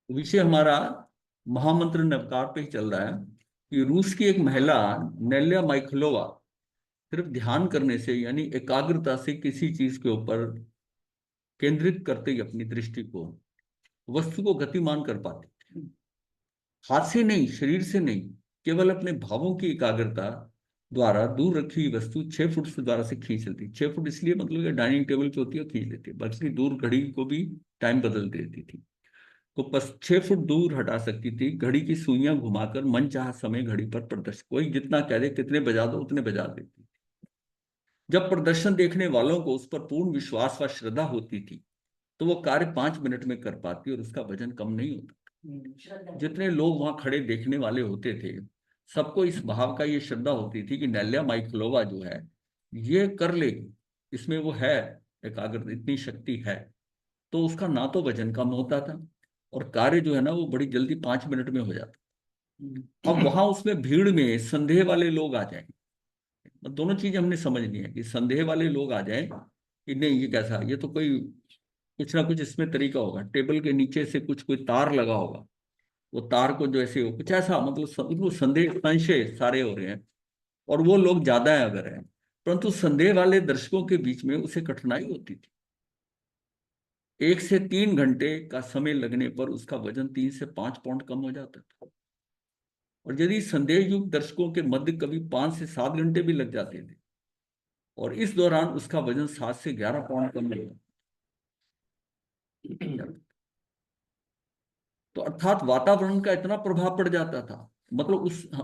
विषय हमारा महामंत्र नवकार पे ही चल रहा है कि रूस की एक महिला नेल्या माइखलोवा सिर्फ ध्यान करने से यानी एकाग्रता से किसी चीज के ऊपर केंद्रित करते ही अपनी दृष्टि को वस्तु को गतिमान कर पाती थी। हाथ से नहीं, शरीर से नहीं, केवल अपने भावों की एकाग्रता द्वारा दूर रखी हुई वस्तु 6 फुट से द्वारा से खींच लेती। 6 फुट इसलिए मतलब कि डाइनिंग टेबल पे होती है, खींच लेती है, बल्कि दूर घड़ी को भी टाइम बदल देती थी। को 6 फुट दूर हटा सकती थी। घड़ी की सुइयां घुमाकर मनचाहा समय घड़ी पर प्रदर्शन, कोई जितना कह दे कितने बजा दो उतने बजा देती थी। जब प्रदर्शन देखने वालों को उस पर पूर्ण विश्वास व श्रद्धा होती थी तो वो कार्य 5 मिनट में कर पाती और उसका वजन कम नहीं होता। जितने लोग वहां खड़े देखने वाले होते थे सबको इस भाव का ये श्रद्धा होती थी कि नेल्या माइखलोवा जो है ये कर लेगी, इसमें वो है, एकाग्रता इतनी शक्ति है। तो उसका ना तो वजन कम होता था और कार्य जो है ना वो बड़ी जल्दी 5 मिनट में हो जाता। अब वहां उसमें भीड़ में संदेह वाले लोग आ जाएंगे। दोनों चीजें हमने समझनी है कि संदेह वाले लोग आ जाएं कि नहीं ये कैसा, ये तो कोई कुछ ना कुछ इसमें तरीका होगा, टेबल के नीचे से कुछ कोई तार लगा होगा, वो तार को जो ऐसे हो कुछ ऐसा, मतलब उनको संदेह संशय सारे हो रहे हैं और वो लोग ज्यादा है अगर है। परंतु संदेह वाले दर्शकों के बीच में उसे कठिनाई होती थी। 1 से 3 घंटे का समय लगने पर उसका वजन 3 से 5 पाउंड कम हो जाता था। और यदि संदेह युक्त दर्शकों के मध्य कभी 5 से 7 घंटे भी लग जाते थे और इस दौरान उसका वजन 7 से 11 पाउंड कम हो जाता। तो अर्थात वातावरण का इतना प्रभाव पड़ जाता था, मतलब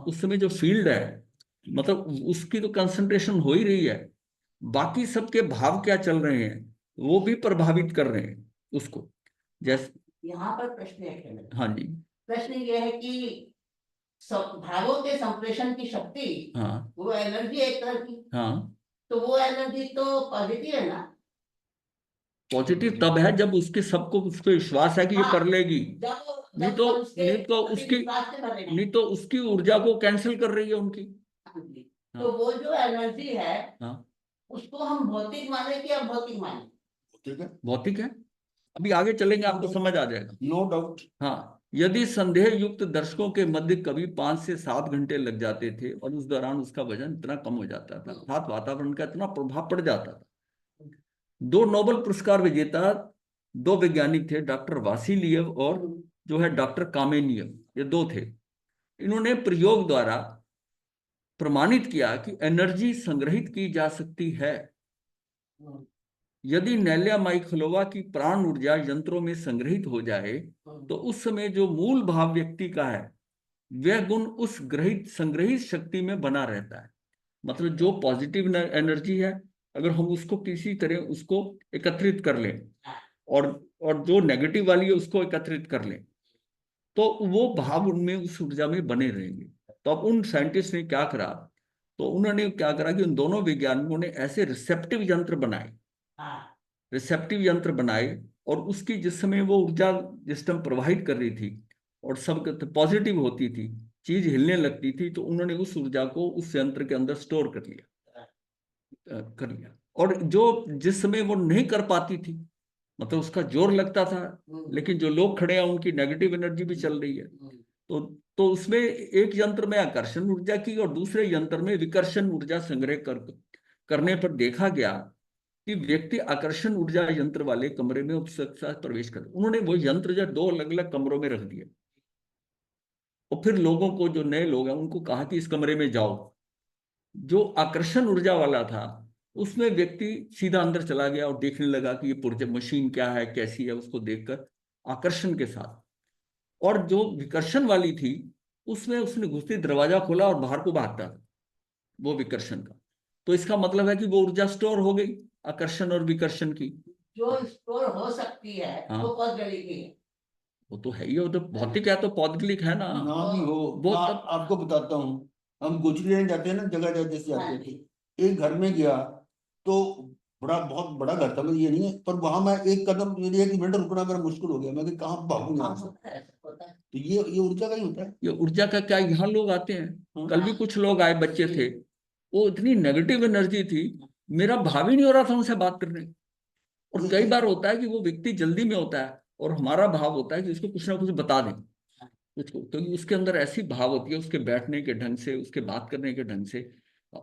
उस समय जो फील्ड है, मतलब उसकी तो कंसंट्रेशन हो ही रही है, बाकी सबके भाव क्या चल रहे हैं वो भी प्रभावित कर रहे हैं उसको। जैसे यहाँ पर प्रश्न है। हाँ जी। प्रश्न ये है कि भावों के संप्रेषण की शक्ति, हाँ वो एनर्जी एक तरह की, हाँ, तो वो एनर्जी तो पॉजिटिव है ना। पॉजिटिव तब है जब उसके सबको उस पर विश्वास है कि ये कर लेगी। नहीं तो नहीं तो उसकी ऊर्जा को कैंसिल कर रही है उनकी। तो वो जो एनर्जी है हाँ उसको हम भौतिक माने कि अभौतिक माने। ठीक है, भौतिक है। अभी आगे चलेंगे आपको समझ आ जाएगा, नो डाउट। हाँ, यदि संदेह युक्त दर्शकों के मध्य कभी 5 से 7 घंटे लग जाते थे और उस दौरान उसका वजन इतना कम हो जाता था, अर्थात वातावरण का इतना प्रभाव पड़ जाता था। 2 नोबेल पुरस्कार विजेता 2 वैज्ञानिक थे, डॉक्टर वासिलियव और जो है डॉक्टर कामेनियव, ये 2 थे। इन्होंने प्रयोग द्वारा प्रमाणित किया कि एनर्जी संग्रहित की जा सकती है। यदि नेल्या माइखलोवा की प्राण ऊर्जा यंत्रों में संग्रहित हो जाए तो उस समय जो मूल भाव व्यक्ति का है वह गुण उस ग्रहित संग्रहित शक्ति में बना रहता है। मतलब जो पॉजिटिव एनर्जी है अगर हम उसको किसी तरह उसको एकत्रित कर लें और जो नेगेटिव वाली है उसको एकत्रित कर लें तो वो भाव उनमें उस ऊर्जा में बने रहेंगे। तो अब उन साइंटिस्ट ने क्या करा, तो उन्होंने क्या करा कि उन दोनों वैज्ञानिकों ने ऐसे रिसेप्टिव यंत्र बनाए, रिसेप्टिव यंत्र बनाए और उसकी जिस समय वो ऊर्जा जिस टाइम प्रवाहित कर रही थी और सब पॉजिटिव होती थी, चीज हिलने लगती थी, तो उन्होंने उस ऊर्जा को उस यंत्र के अंदर स्टोर कर लिया। और जो जिस समय वो नहीं कर पाती थी, मतलब उसका जोर लगता था लेकिन जो लोग खड़े हैं उनकी नेगेटिव एनर्जी भी चल रही है, तो उसमें एक यंत्र में आकर्षण ऊर्जा की और दूसरे यंत्र में विकर्षण ऊर्जा संग्रह करने पर देखा गया कि व्यक्ति आकर्षण ऊर्जा यंत्र वाले कमरे में उत्सुकता से प्रवेश कर, उन्होंने वो यंत्र जो 2 अलग-अलग कमरों में रख दिए और फिर लोगों को, जो नए लोग हैं उनको कहा कि इस कमरे में जाओ। जो आकर्षण ऊर्जा वाला था उसमें व्यक्ति सीधा अंदर चला गया और देखने लगा कि ये पुर्जे मशीन क्या है कैसी है उसको देखकर आकर्षण के साथ। और जो विकर्षण वाली थी उसमें उसने घुसते दरवाजा खोला और बाहर को भागता था वो विकर्षण का। तो इसका मतलब है कि वो ऊर्जा स्टोर हो गई आकर्षण और विकर्षण की। जो स्टोर हो सकती है हाँ, वो पौद्गलिक है। वो तो है ही, वो तो भौतिक है तो पौद्गलिक है ना भी हो वो आपको बताता हूँ। हम गुजरी लेने जाते हैं ना, जगह जगह जैसे जाते थे, एक घर में गया तो बहुत बड़ा घर था, मैं ये नहीं है, पर वहां मैं एक कदम, मेरी 1 मिनट रुकना मेरा मुश्किल हो गया, मैं कि कहाँ भागूं यहाँ से। तो ये ऊर्जा का ही होता है। ये ऊर्जा का क्या, यहाँ लोग आते हैं, कल भी कुछ लोग आए बच्चे थे, वो इतनी नेगेटिव एनर्जी थी, मेरा भाव ही नहीं हो रहा था उनसे बात करने। और कई बार होता है कि वो व्यक्ति जल्दी में होता है और हमारा भाव होता है कि उसको कुछ ना कुछ बता दें उसको, क्योंकि उसके अंदर ऐसी भाव होती है, उसके बैठने के ढंग से, उसके बात करने के ढंग से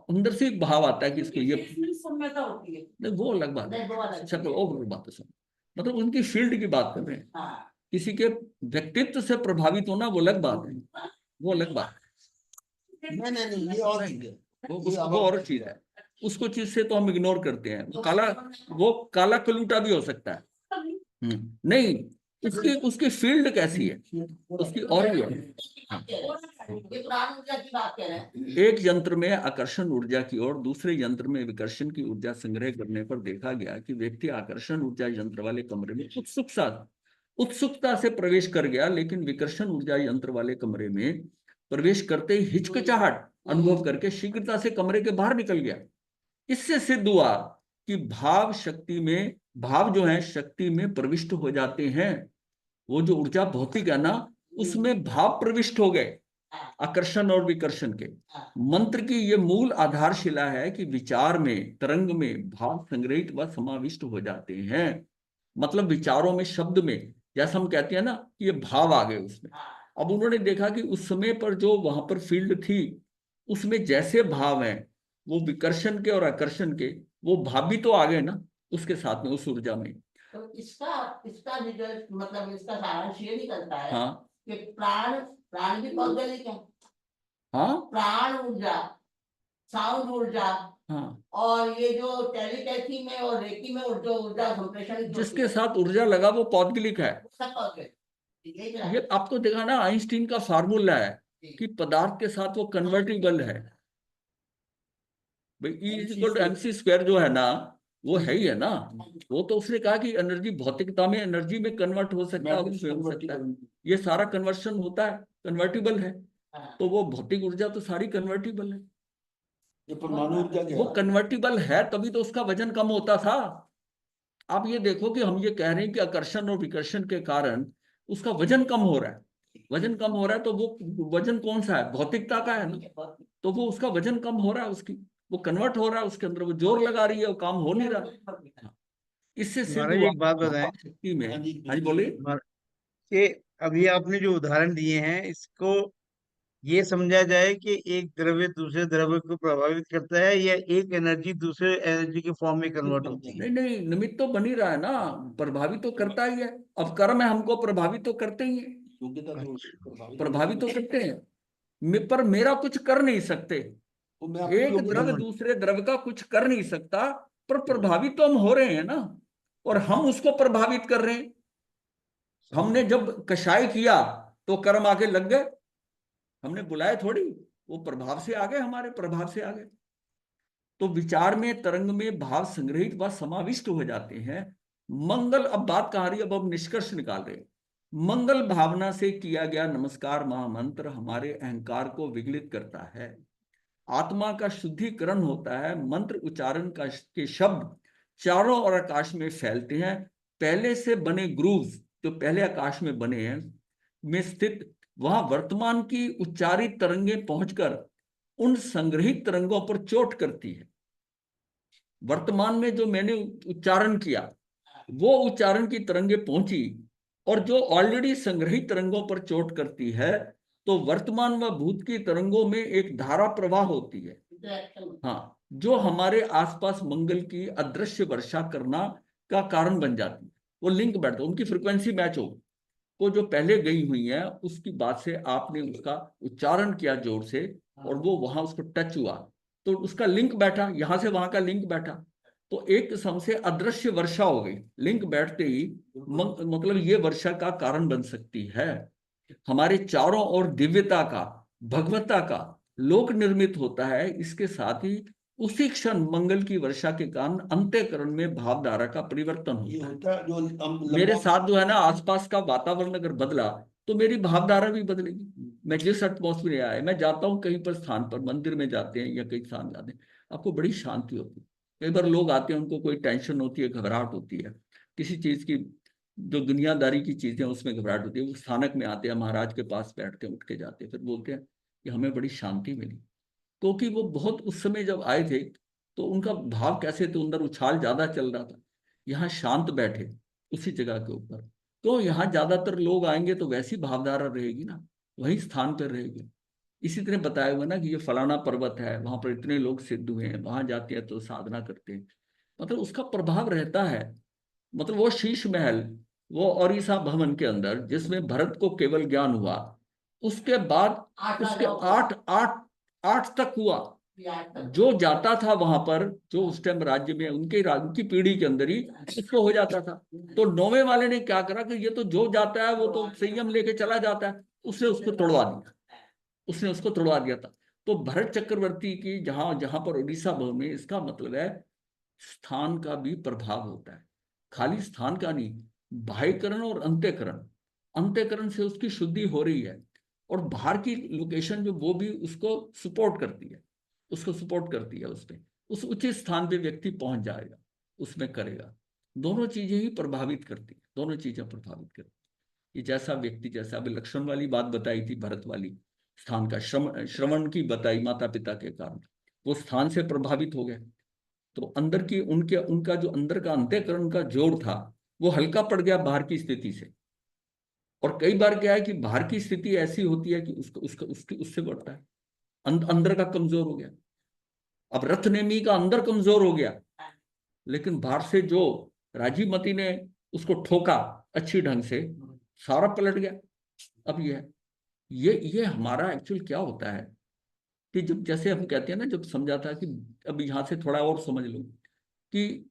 अंदर से एक भाव आता है कि इसको ये सम्यता होती है। नहीं, वो अलग बात नहीं, वो अलग है। चलो है। और बात है सब, मतलब उनकी फील्ड की बात कर रहे हैं। हाँ, किसी के व्यक्तित्व से प्रभावित होना वो अलग बात है, वो अलग बात नहीं, ये और चीज है। है, वो ये वो और चीज है। उसको चीज से तो हम इग्नोर करते हैं। वो काला कलूटा भी हो सकता है। नहीं, उसकी उसकी फील्ड कैसी है, उसकी और भी है। हाँ। ये पुराण ऊर्जा की बात कर रहे हैं। एक यंत्र में आकर्षण ऊर्जा की ओर, दूसरे यंत्र में विकर्षण की ऊर्जा संग्रह करने पर देखा गया कि व्यक्ति आकर्षण ऊर्जा यंत्र वाले कमरे में उत्सुकता से प्रवेश कर गया, लेकिन विकर्षण ऊर्जा यंत्र वाले कमरे में प्रवेश करते ही हिचकिचाहट अनुभव करके शीघ्रता से कमरे के बाहर निकल गया। इससे सिद्ध हुआ कि भाव जो है शक्ति में प्रविष्ट हो जाते हैं। वो जो ऊर्जा भौतिक है ना, उसमें भाव प्रविष्ट हो गए, आकर्षण और विकर्षण के। मंत्र की ये मूल आधारशिला है कि विचार में, तरंग में भाव संग्रहित व समाविष्ट हो जाते हैं। मतलब विचारों में, शब्द में, जैसा हम कहते हैं ना कि ये भाव आ गए उसमें। अब उन्होंने देखा कि उस समय पर जो वहां पर फील्ड थी, उसमें जैसे भाव हैं, वो विकर्षण के और आकर्षण के, वो भाव भी तो आ गए ना उसके साथ में, उस ऊर्जा में। तो इसका इसका रिजल्ट, मतलब इसका सारांश ये निकलता है हाँ कि प्राण भी भौगोलिक है। हाँ प्राण ऊर्जा, साउंड ऊर्जा, हाँ, और ये जो टेलीपैथी में और रेकी में जो ऊर्जा संप्रेषण जिसके साथ ऊर्जा लगा वो पौद्गलिक है। सब भौगोलिक। ये आपको देखा ना, आइंस्टीन का फार्मूला है कि पदार्थ के साथ वो कन्वर्टिबल है। भाई E is equal to M C square जो है ना, वो है ही है ना। वो तो उसने कहा कि एनर्जी भौतिकता में एनर्जी में कन्वर्ट हो सकता है, उसमें हो सकता है। ये सारा कन्वर्शन होता है, कन्वर्टिबल है। तो वो भौतिक ऊर्जा तो सारी कन्वर्टिबल है। ये परमाणु ऊर्जा क्या वो है? कन्वर्टिबल है, तभी तो उसका वजन कम होता था। आप ये देखो कि हम ये कह रहे हैं कि आकर्षण और विकर्षण के कारण उसका वजन कम हो रहा है। वजन कम हो रहा है तो वो वजन कौन सा है, भौतिकता का है ना। तो वो उसका वजन कम हो रहा है, उसकी वो कन्वर्ट हो रहा है उसके अंदर, वो जोर लगा रही है, वो काम हो नहीं रहा। इससे सिद्ध महाराज हुआ एक बात बताएं। शक्ति में। हाँ जी, हाँ जी बोलिए। कि अभी आपने जो उदाहरण दिए हैं, इसको ये समझा जाए कि एक द्रव्य दूसरे द्रव्य को प्रभावित करता है, या एक एनर्जी दूसरे एनर्जी के फॉर्म में कन्वर्ट होती है? नहीं नहीं, निमित्त तो बन ही रहा है ना, प्रभावित तो करता ही है। अब कर्म है, हमको प्रभावित तो करते ही है, योग्यता तो प्रभावित तो करते हैं। पर मेरा कुछ कर नहीं सकते। वो मैं अपनी एक योग्यता द्रव्य दूसरे द्रव्य का कुछ कर नहीं सकता, पर प्रभावित तो हम हो रहे हैं ना, और हम उसको प्रभावित कर रहे हैं। हमने जब कषाय किया तो कर्म आके लग गए, हमने बुलाए थोड़ी, वो प्रभाव से आ गए, हमारे प्रभाव से आ गए। तो विचार में, तरंग में भाव संग्रहित व समाविष्ट हो जाते हैं। मंगल, अब बात कह रही है, अब निष्कर्ष निकाल रहे हैं। मंगल भावना से किया गया नमस्कार महामंत्र हमारे अहंकार को विगलित करता है, आत्मा का शुद्धिकरण होता है। मंत्र उच्चारण का के शब्द चारों ओर आकाश में फैलते हैं। पहले से बने ग्रूव्स, जो पहले आकाश में बने हैं, में स्थित वहां वर्तमान की उच्चारित तरंगें पहुंचकर उन संग्रहित तरंगों पर चोट करती है। वर्तमान में जो मैंने उच्चारण किया, वो उच्चारण की तरंगें पहुंची, और जो ऑलरेडी संग्रहित तरंगों पर चोट करती है, तो वर्तमान व भूत की तरंगों में एक धारा प्रवाह होती है। हाँ, जो हमारे आसपास मंगल की अदृश्य वर्षा करना का कारण बन जाती है। वो लिंक बैठता है, उनकी फ्रिक्वेंसी मैच हो, वो जो पहले गई हुई है उसकी बात से आपने उसका उच्चारण किया जोर से, और वो वहां उसको टच हुआ, तो उसका लिंक बैठा, यहां से वहां का लिंक बैठा, तो एक किस्म से अदृश्य वर्षा हो गई। लिंक बैठते ही मतलब ये वर्षा का कारण बन सकती है। हमारे चारों ओर दिव्यता का, भगवता का लोक निर्मित होता है। इसके साथ ही उसी क्षण मंगल की वर्षा के कारण अंतःकरण में भावधारा का परिवर्तन ये होता है। होता है जो हम मेरे लंबा साथ जो है ना, आसपास का वातावरण अगर बदला तो मेरी भावधारा भी बदलेगी। मैं जिस एटमॉस्फेयर में आया, मैं जाता हूँ कहीं पर स्थान पर, मंदिर में जाते हैं या कहीं स्थान जाते हैं, आपको बड़ी शांति होती है। कई बार लोग आते हैं, उनको कोई टेंशन होती है, घबराहट होती है किसी चीज की, जो दुनियादारी की चीजें उसमें घबराहट होती है। वो स्थानक में आते हैं, महाराज के पास बैठते हैं, उठ के जाते हैं, फिर बोलते हैं कि हमें बड़ी शांति मिली। क्योंकि वो बहुत उस समय जब आए थे तो उनका भाव कैसे थे, अंदर उछाल ज्यादा चल रहा था। यहाँ शांत बैठे उसी जगह के ऊपर, तो यहाँ ज्यादातर लोग आएंगे तो वैसी भावधारा रहेगी ना, वही स्थान पर रहेगी। इसी तरह बताया हुआ ना कि ये फलाना पर्वत है, वहां पर इतने लोग सिद्ध हुए हैं, वहां जाते हैं तो साधना करते हैं, मतलब उसका प्रभाव रहता है। मतलब वो शीश महल, वो ओरिसा भवन के अंदर जिसमें भरत को केवल ज्ञान हुआ, उसके बाद आठ उसके राजाओं को, आठ आठ आठ तक हुआ। ये आठ तक। जो जाता था वहां पर, जो उस टाइम राज्य में उनके की पीढ़ी के अंदर ही इसको हो जाता था। तो नौवे वाले ने क्या करा कि ये तो जो जाता है वो तो संयम लेके चला जाता है, उसने उसको तोड़वा दिया, उसने उसको तोड़वा दिया था। तो भरत चक्रवर्ती की जहां जहां पर उड़ीसा भवन में, इसका मतलब है स्थान का भी प्रभाव होता है, खाली स्थान का नहीं, बाह्यकरण और अंत्यकरण। अंत्यकरण से उसकी शुद्धि हो रही है, और बाहर की लोकेशन जो वो भी उसको सपोर्ट करती है, उसको सपोर्ट करती है, उस पे उस उचित स्थान पे व्यक्ति पहुंच जाएगा, उसमें करेगा। दोनों चीजें ही प्रभावित करती है, दोनों चीजें प्रभावित करती है। ये जैसा व्यक्ति, जैसा अभी लक्षण वाली बात बताई थी, भरत वाली स्थान का श्रवण की बताई माता पिता के कारण, वो स्थान से प्रभावित हो गए। तो अंदर की उनके उनका जो अंदर का अंतःकरण का जोर था वो हल्का पड़ गया बाहर की स्थिति से। और कई बार क्या है कि बाहर की स्थिति ऐसी होती है कि उसको उसका उसकी उससे बढ़ता है, अंदर का कमजोर हो गया। अब रथ नेमी का अंदर कमजोर हो गया, लेकिन बाहर से जो राजीमती ने उसको ठोका अच्छी ढंग से, सारा पलट गया। अब ये हमारा एक्चुअल क्या होता है कि जब, जैसे हम कहते हैं ना, जब समझा था कि अब यहाँ से थोड़ा और समझ लो कि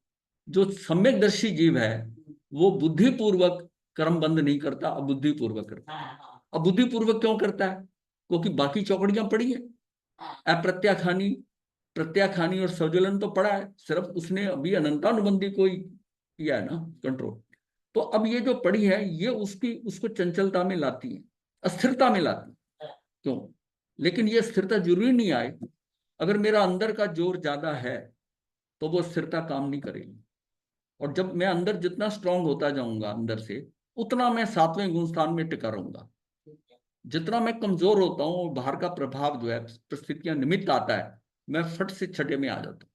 जो सम्यकदर्शी जीव है वो बुद्धिपूर्वक कर्म बंद नहीं करता, अबुद्धिपूर्वक करता है। अबुद्धिपूर्वक क्यों करता है? क्योंकि बाकी चौकड़ियां पड़ी है, अप्रत्याखानी, प्रत्याखानी और स्वजलन तो पड़ा है, सिर्फ उसने अभी अनंतानुबंधी को ही किया है ना कंट्रोल। तो अब ये जो पड़ी है ये उसकी उसको चंचलता में लाती है, अस्थिरता में लाती है। क्यों? लेकिन ये स्थिरता जरूरी नहीं आए। अगर मेरा अंदर का जोर ज्यादा है तो वो स्थिरता काम नहीं करेगी। और जब मैं अंदर जितना स्ट्रांग होता जाऊंगा अंदर से, उतना मैं सातवें गुण स्थान में टिका रहूंगा। जितना मैं कमजोर होता हूँ और बाहर का प्रभाव जो है, परिस्थितियां निमित्त आता है, मैं फट से छठे में आ जाता हूँ।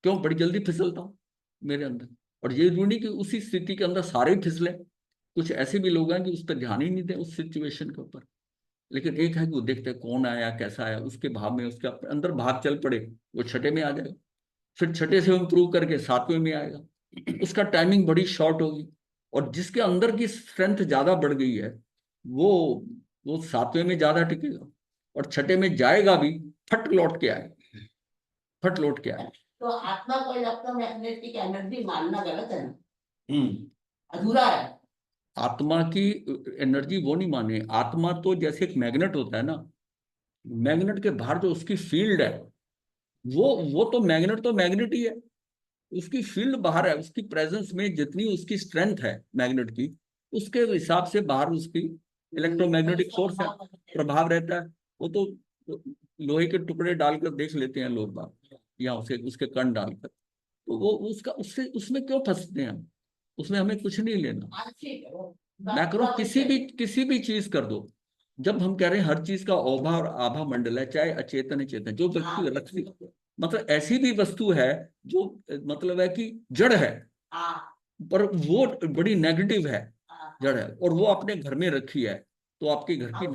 क्यों? बड़ी जल्दी फिसलता हूँ मेरे अंदर। और ये जरूरी नहीं कि उसी स्थिति के अंदर सारे ही फिसले, कुछ ऐसे भी लोग हैं कि उस पर ध्यान ही नहीं दें उस सिचुएशन के ऊपर। लेकिन एक है कि वो देखते हैं कौन आया कैसा आया, उसके भाव में उसके अंदर भाव चल पड़े, वो छठे में आ जाएगा। फिर छठे से इम्प्रूव करके सातवें में आएगा, उसका टाइमिंग बड़ी शॉर्ट होगी। और जिसके अंदर की स्ट्रेंथ ज्यादा बढ़ गई है वो वो सातवें में ज्यादा टिकेगा, और छठे में जाएगा भी, फट लौट के आएगा, फट लौट के आएगा। तो आत्मा को इलेक्ट्रोमैग्नेटिक एनर्जी मानना गलत है ना, हम्म। अधूरा है। आत्मा की एनर्जी वो नहीं माने। आत्मा तो जैसे एक मैग्नेट होता है ना, मैग्नेट के बाहर जो उसकी फील्ड है, वो तो मैग्नेट ही है। उसकी फील्ड बाहर है, उसकी प्रेजेंस में जितनी उसकी स्ट्रेंथ है मैग्नेट की, उसके हिसाब से बाहर उसकी इलेक्ट्रोमैग्नेटिक फोर्स है, प्रभाव रहता है। वो तो लोहे के टुकड़े डालकर देख लेते हैं लोग बाग, या उसे उसके कण डालकर। तो वो उसका उससे उसमें क्यों फंसते हैं हम? उसमें हमें कुछ नहीं लेना। ठीक है वो मैं करो किसी भी चीज कर दो। जब हम कह रहे हैं हर चीज का औभा और आभा मंडल है, चाहे अचेतन चेतन, जो व्यक्ति रखती, मतलब ऐसी भी वस्तु है जो मतलब है कि जड़ है, पर वो बड़ी नेगेटिव है, जड़ है, और वो अपने घर में रखी है, तो आपके घर की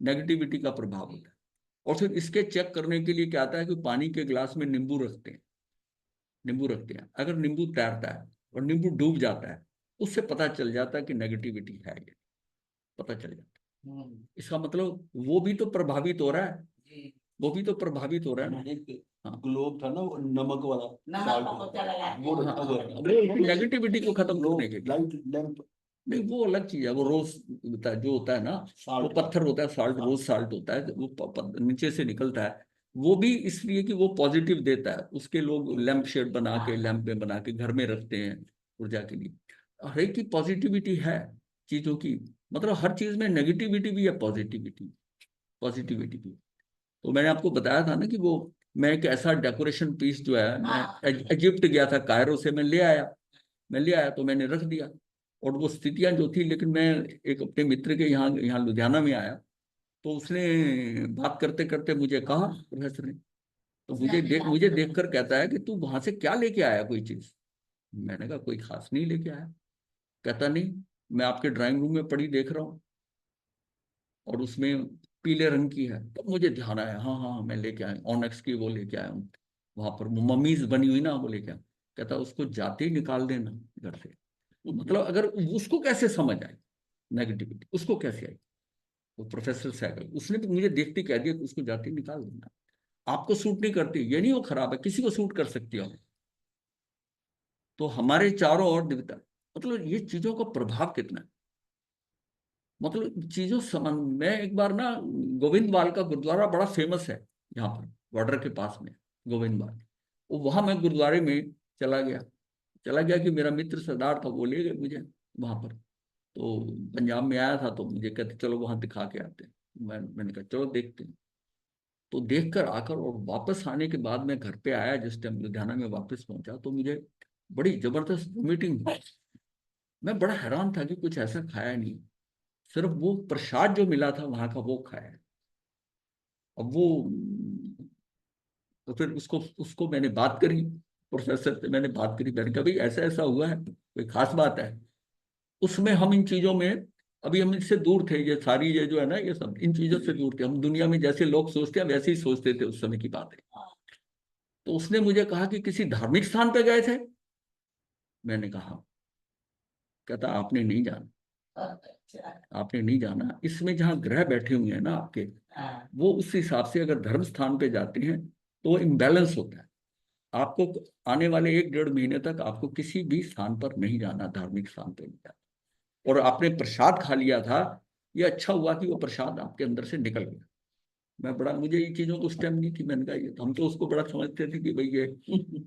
नेगेटिविटी का प्रभाव होता है। और फिर इसके चेक करने के लिए क्या आता है कि पानी के गिलास में नींबू रखते हैं, नींबू रखते हैं। अगर नींबू तैरता है और नींबू डूब जाता है, उससे पता चल जाता है कि नेगेटिविटी है, ये पता चल जाता है। इसका मतलब वो भी तो प्रभावित हो रहा है, वो भी तो प्रभावित हो रहा है ना। एक हाँ, ग्लोब था ना वो नमक वाला, नमक salt को वाला, चला जाता वो है। रखा हुआ है। वो नेगेटिविटी को खत्म करने के लिए। लाइट लैंप नहीं, वो अलग चीज है, वो रोज होता है, जो होता है ना, वो साल्ट पत्थर होता है, साल्ट, रोज साल्ट होता है, वो नीचे से निकलता है। वो भी इसलिए कि वो पॉजिटिव देता है, उसके लोग लैंप शेड बना के, लैंप में बना के घर में रखते हैं ऊर्जा के लिए। हर एक की पॉजिटिविटी है चीजों की, मतलब हर चीज में नेगेटिविटी भी है, पॉजिटिविटी भी। तो मैंने आपको बताया था ना कि वो, मैं एक ऐसा डेकोरेशन पीस जो है, मैं इजिप्ट गया था, कायरो से मैं ले आया तो मैंने रख दिया। और वो स्थितियां जो थी, लेकिन मैं एक अपने मित्र के यहाँ यहाँ लुधियाना में आया, तो उसने बात करते करते मुझे कहा, प्रोफेसर ने, तो मुझे देखकर कहता है कि तू वहां से क्या लेके आया, कोई चीज? मैंने कहा कोई खास नहीं लेके आया। कहता नहीं, मैं आपके ड्राइंग रूम में पड़ी देख रहा हूँ और उसमें पीले रंग की है, तब मुझे ध्यान आया, हाँ हाँ मैं लेके आया ऑनेक्स की, वो लेके आया हूँ। वहां पर मम्मीज बनी हुई ना, वो लेके आया। कहता उसको जाते ही निकाल देना घर से। मतलब अगर उसको कैसे समझ आए नेगेटिविटी, उसको कैसे आई? वो प्रोफेसर सैगल, उसने भी मुझे देखते कह दिया कि उसको जाते ही निकाल देना। आपको सूट नहीं करती, ये नहीं वो खराब है, किसी को सूट कर सकती है। तो हमारे चारों ओर दिव्यता, मतलब ये चीजों का प्रभाव कितना है। मतलब चीजों समझ, मैं एक बार ना, गोविंदवाल का गुरुद्वारा बड़ा फेमस है यहाँ पर बॉर्डर के पास में, गोविंदवाल। वो वहां मैं गुरुद्वारे में चला गया। कि मेरा मित्र सरदार था, वो ले गए मुझे वहां पर। तो पंजाब में आया था, तो मुझे कहते चलो वहां दिखा के आते हैं। मैंने कहा चलो देखते हैं। तो देख कर आकर और वापस आने के बाद मैं घर पे आया, जिस टाइम लुधियाना में वापस पहुंचा, तो मुझे बड़ी जबरदस्त वोमिटिंग हुई। मैं बड़ा हैरान था कि कुछ ऐसा खाया नहीं, सिर्फ वो प्रसाद जो मिला था वहां का वो खाया। अब वो, तो फिर उसको उसको मैंने बात करी, प्रोफेसर से मैंने बात करी, मैंने कहा भाई ऐसा ऐसा हुआ है, कोई खास बात है? उसमें हम इन चीजों में, अभी हम इससे दूर थे, ये सारी ये जो है ना, ये सब इन चीजों से दूर थे। हम दुनिया में जैसे लोग सोचते हैं वैसे ही सोचते थे उस समय की बात है। तो उसने मुझे कहा कि किसी धार्मिक स्थान पे गए थे। मैंने कहा, कहता आपने नहीं जाना, अच्छा। आपने नहीं जाना। इसमें जहाँ ग्रह बैठे हुए हैं ना आपके, हाँ। वो उस हिसाब से अगर धर्म स्थान पे जाते हैं तो वो इम्बैलेंस होता है। आपको आने वाले 1-1.5 महीने तक आपको किसी भी स्थान पर नहीं जाना, धार्मिक स्थान पे नहीं जाना। और आपने प्रसाद खा लिया था, ये अच्छा हुआ कि वो प्रसाद आपके अंदर से निकल गया। मैं बड़ा, मुझे ये चीजों को उस टाइम नहीं थी। मैंने कहा ये, हम तो उसको बड़ा समझते थे कि भाई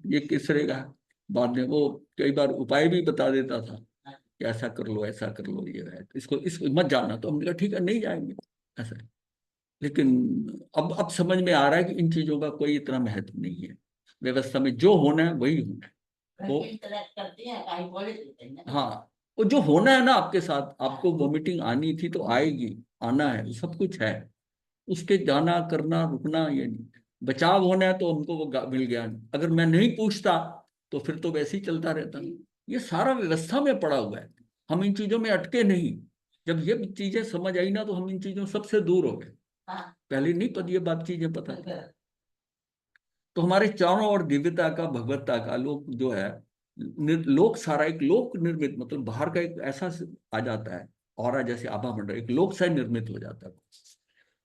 ये किस तरह का है। बाद में वो कई बार उपाय भी बता देता था कि ऐसा कर लो, ऐसा कर लो, ये है, इसको इसको मत जाना। तो हमने कहा ठीक है नहीं जाएंगे, ऐसा। लेकिन अब समझ में आ रहा है कि इन चीजों का कोई इतना महत्व नहीं है। व्यवस्था में जो होना है वही होना है। वो, इंटरेक्ट करते हैं, कहीं बोले देते हैं ना। हाँ, वो जो होना है ना आपके साथ, आपको वोमिटिंग आनी थी तो आएगी, आना है, सब कुछ है। उसके जाना करना रुकना ये नहीं। बचाव होना है तो हमको वो मिल गया। अगर मैं नहीं पूछता तो फिर तो वैसे ही चलता रहता। ये सारा व्यवस्था में पड़ा हुआ है, हम इन चीजों में अटके नहीं। जब ये चीजें समझ आई ना, तो हम इन चीजों सबसे दूर हो गए। हाँ। पहले नहीं पता, ये बात चीजें पता थी। तो हमारे चारों ओर दिव्यता का, भगवत्ता का, लोक जो है, लोक सारा एक लोक निर्मित, मतलब बाहर का एक ऐसा आ जाता है, और जैसे आभा मंडल एक लोक से निर्मित हो जाता है।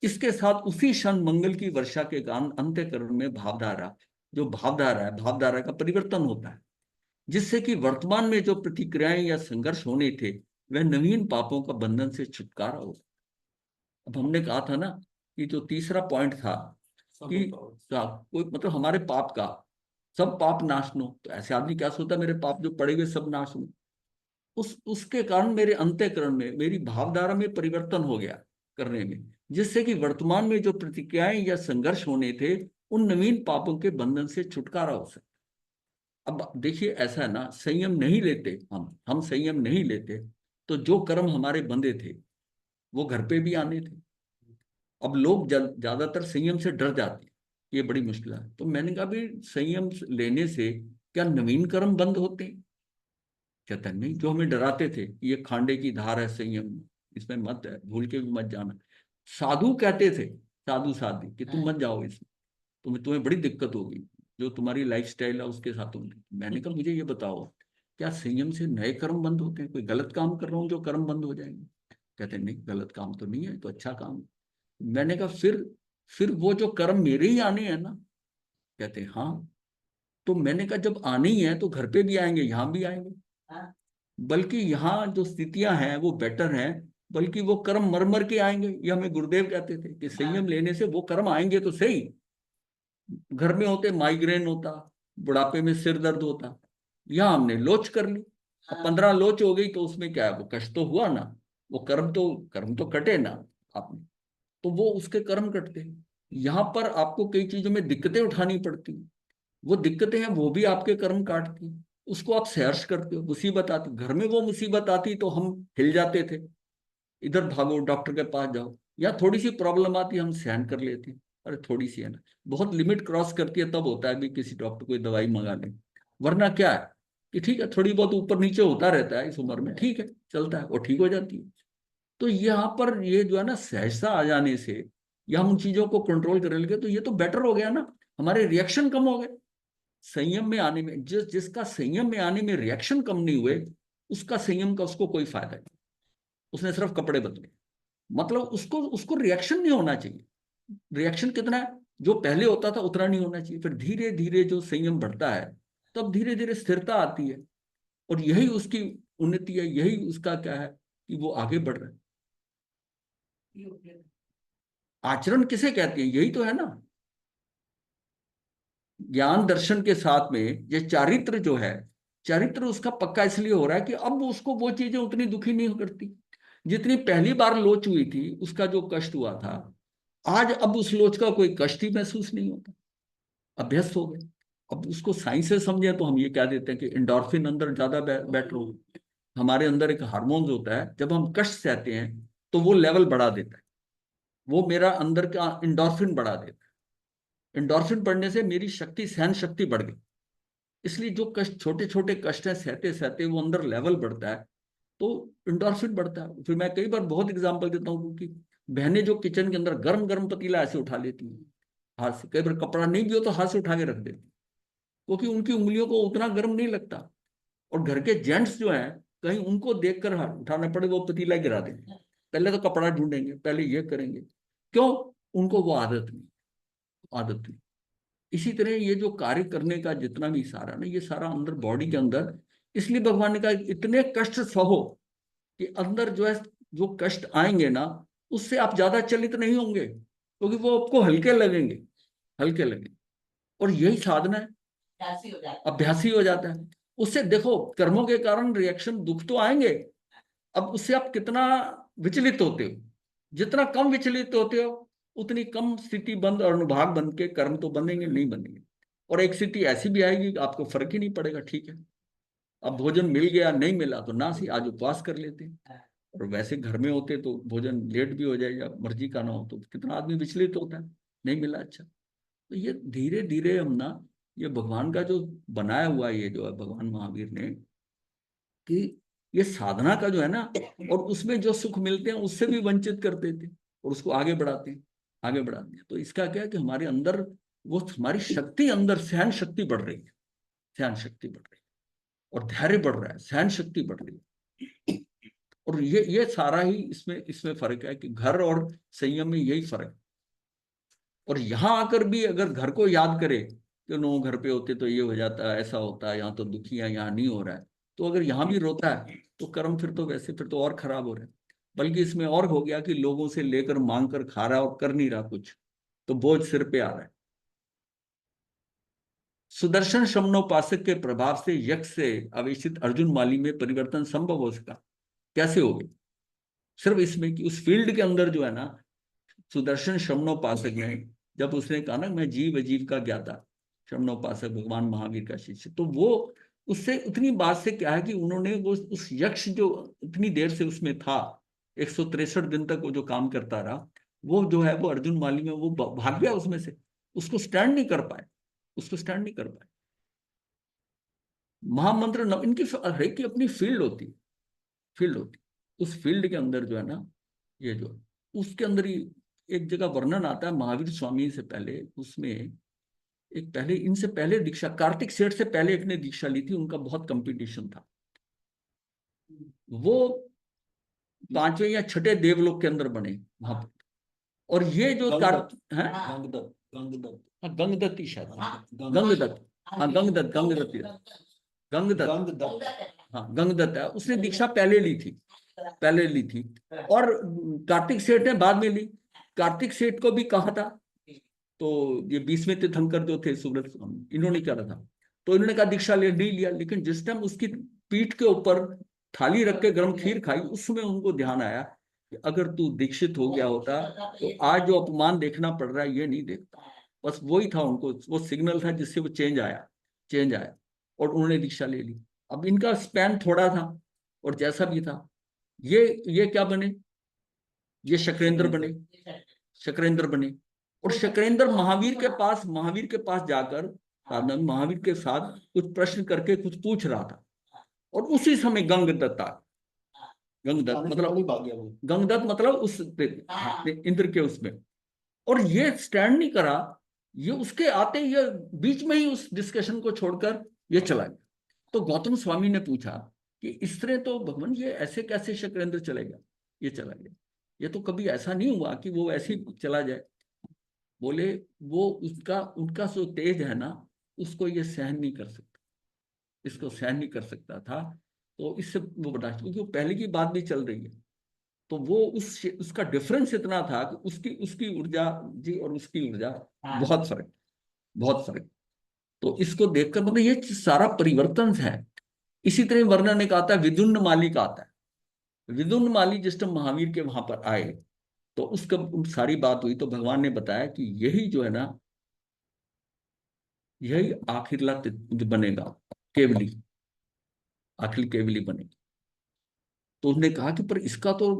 इसके साथ उसी क्षण मंगल की वर्षा के कारण अंत्यकरण में भावधारा, जो भावधारा है, भावधारा का परिवर्तन होता है, जिससे कि वर्तमान में जो प्रतिक्रियाएं या संघर्ष होने थे, वह नवीन पापों का बंधन से छुटकारा हो। अब हमने कहा था ना कि जो तीसरा पॉइंट था कि कोई, मतलब हमारे पाप का, सब पाप नाश नो। तो ऐसे आदमी क्या सोचता है मेरे पाप जो पड़े हुए सब नाश हो। उसके कारण मेरे अंतःकरण में, मेरी भावधारा में परिवर्तन हो गया करने में, जिससे कि वर्तमान में जो प्रतिक्रियाएं या संघर्ष होने थे, उन नवीन पापों के बंधन से छुटकारा हो सके। अब देखिए ऐसा है ना, संयम नहीं लेते हम संयम नहीं लेते, तो जो कर्म हमारे बंधे थे वो घर पे भी आने थे। अब लोग ज्यादातर संयम से डर जाते हैं, ये बड़ी मुश्किल है। तो मैंने कहा भी संयम लेने से क्या नवीन कर्म बंद होते हैं? कहता नहीं, जो हमें डराते थे ये खांडे की धार है संयम, इसमें मत है, भूल के भी मत जाना। साधु कहते थे, साधु साधु, कि तुम मत जाओ इसमें, तुम्हें बड़ी दिक्कत होगी, जो तुम्हारी लाइफस्टाइल है उसके साथ होगी। मैंने कहा मुझे ये बताओ, क्या संयम से नए कर्म बंद होते हैं? कोई गलत काम कर रहा हूँ जो कर्म बंद हो जाएंगे? कहते नहीं, गलत काम तो नहीं है, तो अच्छा काम है। मैंने कहा फिर वो जो कर्म मेरे ही आने हैं ना? कहते हाँ। तो मैंने कहा जब आने ही है तो घर पे भी आएंगे, यहाँ भी आएंगे। हाँ। बल्कि यहाँ जो स्थितियां हैं वो बेटर हैं, बल्कि वो कर्म मर मर के आएंगे। ये हमें गुरुदेव कहते थे कि संयम लेने से वो कर्म आएंगे तो सही। घर में होते माइग्रेन होता, बुढ़ापे में सिर दर्द होता, यहाँ हमने लोच कर ली। अब 15 लोच हो गई तो उसमें क्या है, वो कष्ट तो हुआ ना, वो कर्म तो कटे ना आपने, तो वो उसके कर्म कटते हैं। यहाँ पर आपको कई चीजों में दिक्कतें उठानी पड़ती, वो दिक्कतें हैं, वो भी आपके कर्म काटती। उसको आप सहर्ष करते हो, मुसीबत आती, घर में वो मुसीबत आती तो हम हिल जाते थे, इधर भागो डॉक्टर के पास जाओ। या थोड़ी सी प्रॉब्लम आती हम सहन कर लेते हैं, अरे थोड़ी सी है ना, बहुत लिमिट क्रॉस करती है तब होता है भी किसी डॉक्टर को दवाई मंगा ले। वरना क्या है, कि ठीक है थोड़ी बहुत ऊपर नीचे होता रहता है इस उम्र में, ठीक है चलता है, वो ठीक हो जाती है। तो यहाँ पर ये जो है ना सहजता आ जाने से या हम उन चीजों को कंट्रोल करने लगे तो ये तो बेटर हो गया ना, हमारे रिएक्शन कम हो गए। संयम में आने में, जिसका संयम में आने में रिएक्शन कम नहीं हुए, उसका संयम का उसको कोई फायदा नहीं, उसने सिर्फ कपड़े बदले। मतलब उसको उसको रिएक्शन नहीं होना चाहिए। रिएक्शन कितना है, जो पहले होता था उतना नहीं होना चाहिए। फिर धीरे धीरे जो संयम बढ़ता है तब धीरे धीरे स्थिरता आती है, और यही उसकी उन्नति है, यही उसका क्या है कि वो आगे बढ़ रहा है। आचरण किसे कहते हैं, यही तो है ना। ज्ञान दर्शन के साथ में ये चारित्र जो है, चारित्र उसका पक्का इसलिए हो रहा है कि अब उसको वो चीजें उतनी दुखी नहीं करती जितनी पहली बार लोच हुई थी, उसका जो कष्ट हुआ था। आज अब उस लोच का कोई कष्ट ही महसूस नहीं होता, अभ्यस्त हो गए। अब उसको साइंस से समझे तो हम ये कह देते हैं कि एंडोर्फिन अंदर ज्यादा बेटर हो। हमारे अंदर एक हार्मोन होता है, जब हम कष्ट सहते हैं तो वो लेवल बढ़ा देता है, वो मेरा अंदर का एंडोर्फिन बढ़ा देता है। एंडोर्फिन बढ़ने से मेरी शक्ति, सहन शक्ति बढ़ गई। इसलिए जो कष्ट, छोटे छोटे कष्ट है, सहते सहते वो अंदर लेवल बढ़ता है, तो एंडोर्फिन बढ़ता है। फिर मैं कई बार बहुत एग्जांपल देता हूँ कि बहनें जो किचन के अंदर गरम गरम पतीला ऐसे उठा लेती हैं हाथ से, कई बार कपड़ा नहीं भी हो तो हाथ से उठा के रख देती, क्योंकि उनकी उंगलियों को उतना गर्म नहीं लगता। और घर के जेंट्स जो हैं, कहीं उनको देखकर हाथ उठाना पड़े वो पतीला गिरा देंगे, पहले तो कपड़ा ढूंढेंगे, पहले ये करेंगे। क्यों? उनको वो आदत नहीं, आदत नहीं। इसी तरह ये जो कार्य करने का जितना भी सारा ना, ये सारा अंदर बॉडी के अंदर, इसलिए भगवान ने कहा इतने कष्ट सहो कि अंदर जो है, जो कष्ट आएंगे ना उससे आप ज्यादा चलित नहीं होंगे, क्योंकि वो आपको हल्के लगेंगे, हल्के लगेंगे। और यही साधना है, अभ्यासी हो जाता है। अभ्यासी हो जाता है। उससे देखो कर्मों के कारण रिएक्शन, दुख तो आएंगे, अब उससे आप कितना विचलित होते हो, जितना कम विचलित होते हो उतनी कम स्थिति बंद और अनुभाग बन के कर्म तो बनेंगे नहीं बनेंगे। और एक स्थिति ऐसी भी आएगी कि आपको फर्क ही नहीं पड़ेगा, ठीक है अब भोजन मिल गया नहीं मिला तो ना सी आज उपवास कर लेते हैं। और वैसे घर में होते तो भोजन लेट भी हो जाए या मर्जी का ना हो तो कितना आदमी विचलित होता है, नहीं मिला अच्छा। तो ये धीरे धीरे हम ना, ये भगवान का जो बनाया हुआ ये जो है भगवान महावीर ने, कि ये साधना का जो है ना, और उसमें जो सुख मिलते हैं उससे भी वंचित कर देते हैं और उसको आगे बढ़ाते हैं, आगे बढ़ाते हैं। तो इसका क्या है कि हमारे अंदर वो हमारी शक्ति, अंदर सहन शक्ति बढ़ रही है, सहन शक्ति बढ़ रही है, और धैर्य बढ़ रहा है, सहन शक्ति बढ़ रही है। और ये सारा ही इसमें इसमें फर्क है कि घर और संयम में यही फर्क है। और यहां आकर भी अगर घर को याद करे कि नो घर पे होते तो ये हो जाता है, ऐसा होता है, यहाँ तो दुखी है, यहाँ नहीं हो रहा है, तो अगर यहाँ भी रोता है तो कर्म फिर तो वैसे फिर तो और खराब हो रहा है। बल्कि इसमें और हो गया कि लोगों से लेकर मांग कर खा रहा है और कर नहीं रहा कुछ, तो बोझ सिर पे आ रहा है। सुदर्शन शमनोपासक के प्रभाव से यक्ष से आवेशित अर्जुन माली में परिवर्तन संभव हो सका, कैसे हो गया? सिर्फ इसमें कि उस फील्ड के अंदर जो है ना, सुदर्शन शमनोपासक ने, जब उसने कहा ना मैं जीव अजीव का ज्ञाता, शमनोपासक भगवान महावीर का शिष्य, तो वो उससे उतनी बात से क्या है कि उन्होंने वो उस यक्ष जो इतनी देर से उसमें था, 163 दिन तक वो जो काम करता रहा, वो जो है वो अर्जुन माली में वो भाग गया उसमें से, उसको स्टैंड नहीं कर पाए, उसको स्टैंड नहीं कर पाए। महामंत्र इनकी हर एक की अपनी फील्ड होती है, फील्ड होती है। उस फील्ड के अंदर जो है ना, ये जो उसके अंदर ही एक जगह वर्णन आता है महावीर स्वामी से पहले, उसमें एक पहले इनसे पहले दीक्षा, कार्तिक सेठ से पहले एक ने दीक्षा ली थी, उनका बहुत कंपटीशन था। वो 5वें या 6ठे देवलोक के अंदर बने वहां पर। और ये जो है गंगदत्त, गंगदत्त, गंगदत्ती शायद, हाँ। गंगदत्त, हाँ गंगदत्त, गंगदत्त, गंगदत्त, गंगदत्त, हाँ गंगदत्त है, उसने दीक्षा पहले ली थी, पहले ली थी। और कार्तिक सेठ ने बाद में ली। कार्तिक सेठ को भी कहा था, तो ये 20वें तीर्थंकर जो थे सुब्रत, इन्होंने क्या था, तो इन्होंने कहा दीक्षा ले नहीं लिया। लेकिन जिस टाइम उसकी पीठ के ऊपर थाली रख के गर्म खीर खाई, उसमें उनको ध्यान आया कि अगर तू दीक्षित हो गया होता तो आज जो अपमान देखना पड़ रहा है ये नहीं देखता। बस वही था उनको, वो सिग्नल था जिससे वो चेंज आया, चेंज आया, और उन्होंने दीक्षा ले ली। अब इनका स्पैन थोड़ा था, और जैसा भी था, ये क्या बने, ये शक्रेंद्र बने, शक्रेंद्र बने। और शक्रेंद्र महावीर के पास जाकर साधना में महावीर के साथ कुछ प्रश्न करके कुछ पूछ रहा था, और उसी समय गंगदत्त आ, गंगदत्त आने से मतलब पहले ही भाग गया वो। गंगदत्त मतलब उस इंद्र के उसमें, और ये स्टैंड नहीं करा, ये उसके आते ये बीच में ही उस डिस्कशन को छोड़कर ये चला गया। तो गौतम स्वामी ने पूछा कि इस तरह तो भगवान ये ऐसे कैसे शक्रेंद्र चलेगा, ये चला गया, ये तो कभी ऐसा नहीं हुआ कि वो ऐसे ही चला जाए। बोले वो उसका उनका जो तेज है ना, उसको ये सहन नहीं कर सकता, इसको सहन नहीं कर सकता था, तो इससे वो बर्दाश्त, क्योंकि वो पहले की बात भी चल रही है, तो वो उसका डिफरेंस इतना था कि उसकी उसकी ऊर्जा जी और उसकी ऊर्जा बहुत फर्क, बहुत फर्क। तो इसको देखकर मतलब ये सारा परिवर्तन है। इसी तरह वर्णन एक आता है, विदुन्न माली का आता है। विदुन्न माली जिस टाइम महावीर के वहां पर आए, तो उसका सारी बात हुई, तो भगवान ने बताया कि यही जो है ना, यही आखिरला बनेगा, केवली, आखिर केवली बनेगी। तो उसने कहा कि पर इसका तो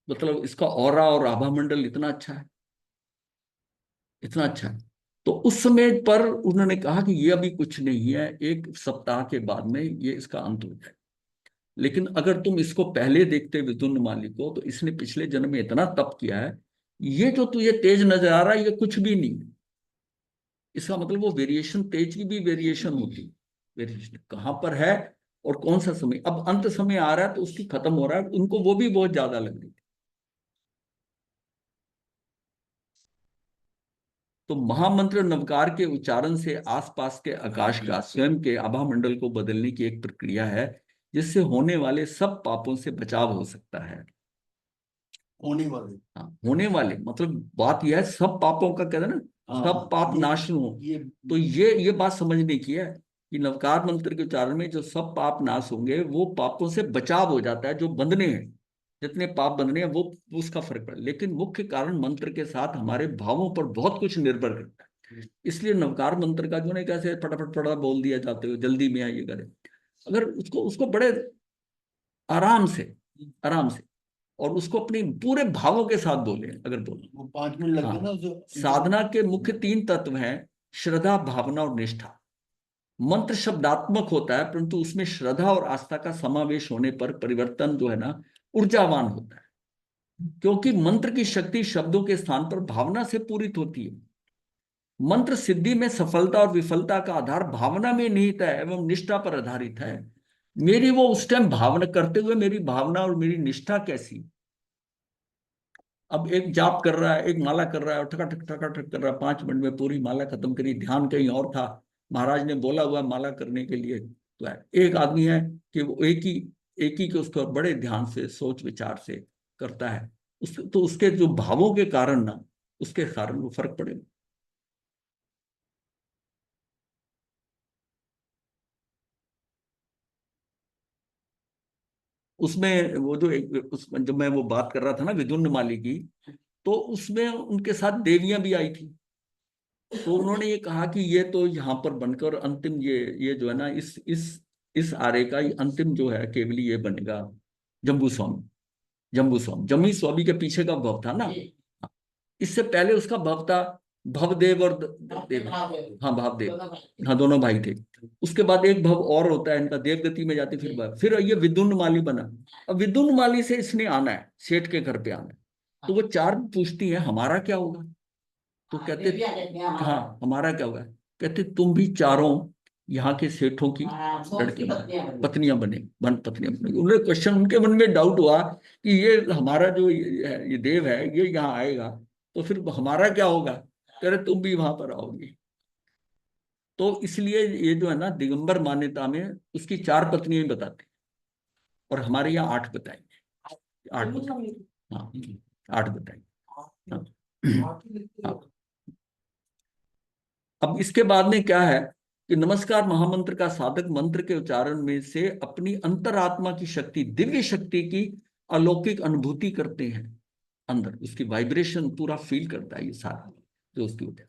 मतलब इसका ऑरा और आभा मंडल इतना अच्छा है, इतना अच्छा है। तो उस समय पर उन्होंने कहा कि ये अभी कुछ नहीं है, 1 सप्ताह के बाद में ये इसका अंत हो जाए। लेकिन अगर तुम इसको पहले देखते विदुन्न माली को, तो इसने पिछले जन्म में इतना तप किया है, ये जो तुझे तेज नजर आ रहा है ये कुछ भी नहीं है। इसका मतलब वो वेरिएशन, तेज की भी वेरिएशन होती है, वेरिएशन कहाँ पर है और कौन सा समय, अब अंत समय आ रहा है तो उसकी खत्म हो रहा है, उनको वो भी बहुत ज्यादा लग रही थी। तो महामंत्र नवकार के उच्चारण से आसपास के आकाश का, स्वयं के आभा मंडल को बदलने की एक प्रक्रिया है, जिससे होने वाले सब पापों से बचाव हो सकता है। होने वाले। हाँ, होने वाले मतलब बात यह है, सब पापों का कहते हैं ना, हाँ, सब पाप नाश हो। ये तो ये बात समझने की है कि नवकार मंत्र के उच्चारण में जो सब पाप नाश होंगे, वो पापों से बचाव हो जाता है, जो बंधने हैं, जितने पाप बंधने हैं वो उसका फर्क पड़े। लेकिन मुख्य कारण मंत्र के साथ हमारे भावों पर बहुत कुछ निर्भर करता है। इसलिए नवकार मंत्र का जो ना कैसे फटाफट फटा बोल दिया जाते हो, जल्दी में ये करे, अगर उसको उसको बड़े आराम से, आराम से, और उसको अपनी पूरे भावों के साथ बोले, अगर बोले। वो 5 मिनट लगते हैं ना हाँ, उसे। साधना के मुख्य 3 तत्व हैं, श्रद्धा, भावना और निष्ठा। मंत्र शब्दात्मक होता है, परंतु उसमें श्रद्धा और आस्था का समावेश होने पर परिवर्तन जो है ना, ऊर्जावान होता है, क्योंकि मंत्र की शक्ति शब्दों के स्थान पर भावना से पूरित होती है। मंत्र सिद्धि में सफलता और विफलता का आधार भावना में निहित है एवं निष्ठा पर आधारित है। मेरी वो उस टाइम भावना करते हुए मेरी भावना और मेरी निष्ठा कैसी। अब एक जाप कर रहा है, एक माला कर रहा है और ठकाठक ठकाठक कर रहा है, 5 मिनट में पूरी माला खत्म करी, ध्यान कहीं और था, महाराज ने बोला हुआ माला करने के लिए। तो एक आदमी है कि वो एक ही के उसको बड़े ध्यान से सोच विचार से करता है, तो उसके जो भावों के कारण ना, उसके कारण वो फर्क पड़ेगा। उसमें वो जो जब मैं वो बात कर रहा था ना विदुन्न माली की, तो उसमें उनके साथ देवियां भी आई थी। तो उन्होंने ये कहा कि ये तो यहाँ पर बनकर अंतिम ये जो है ना, इस आर्य का ये अंतिम जो है केवली ये बनेगा जम्बू स्वामी। जम्बू स्वामी, जम्बू स्वामी के पीछे का भव था ना, इससे पहले उसका भव था भवदेव और देव। हाँ, भावदेव, हाँ, दोनों भाई थे। उसके बाद एक भव और होता है इनका, देवगति में जाते फिर भव, फिर ये विदुन्न माली बना। अब विदुन्न माली से इसने आना है, सेठ के घर पे आना है। तो वो चार पूछती है हमारा क्या होगा। तो कहते हाँ, हमारा क्या होगा। कहते तुम भी चारों यहाँ के सेठों की लड़की पत्नियां पत्नियां बने। उन्हें क्वेश्चन, उनके मन में डाउट हुआ कि ये हमारा जो ये देव है ये यहाँ आएगा, तो फिर हमारा क्या होगा। कह रहे तुम भी वहां पर आओगी। तो इसलिए ये जो है ना, दिगंबर मान्यता में उसकी 4 पत्नियां बताते हैं, और हमारे यहाँ 8 बताएंगे। 8 बताएंगे, हाँ, 8 बताएंगे। हाँ, हाँ। अब इसके बाद में क्या है कि नमस्कार महामंत्र का साधक मंत्र के उच्चारण में से अपनी अंतरात्मा की शक्ति, दिव्य शक्ति की अलौकिक अनुभूति करते हैं। अंदर उसकी वाइब्रेशन पूरा फील करता है ये सारा जो उसकी होता है।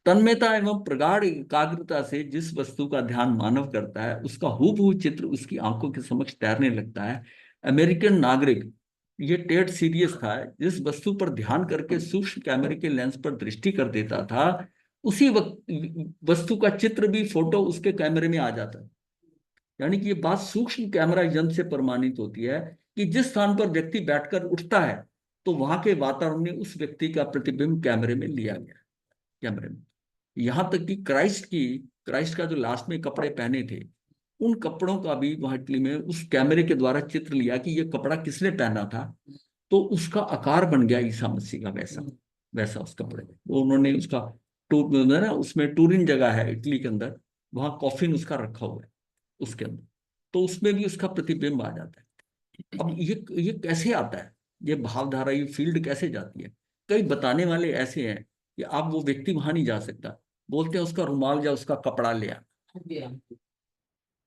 तन्मयता एवं प्रगाढ़ एकाग्रता से जिस वस्तु का ध्यान मानव करता है, उसका हूबहू चित्र उसकी आंखों के समक्ष तैरने लगता है। अमेरिकन नागरिक, ये टेड सीरियस था, जिस वस्तु पर ध्यान करके सूक्ष्म कैमरे के लेंस पर दृष्टि कर देता था, उसी वक्त वस्तु का चित्र भी, फोटो उसके कैमरे में आ जाता है। यानी कि ये बात सूक्ष्म कैमरा यंत्र से प्रमाणित होती है कि जिस स्थान पर व्यक्ति बैठकर उठता है तो वहां के वातावरण में उस व्यक्ति का प्रतिबिंब कैमरे में लिया गया, कैमरे में। यहां तक कि क्राइस्ट का जो लास्ट में कपड़े पहने थे, उन कपड़ों का भी वहां इटली में उस कैमरे के द्वारा चित्र लिया कि ये कपड़ा किसने पहना था, तो उसका आकार बन गया ईसा मसीह का, वैसा वैसा उस कपड़े में। वो उन्होंने उसका ना, उसमें टूरिन जगह है इटली के अंदर, वहां कॉफिन उसका रखा हुआ है उसके अंदर, तो उसमें भी उसका प्रतिबिंब आ जाता है। अब ये कैसे आता है, ये भावधारा, ये फील्ड कैसे जाती है? कई बताने वाले ऐसे हैं कि आप, वो व्यक्ति वहां नहीं जा सकता, बोलते हैं उसका रुमाल या उसका कपड़ा ले आ।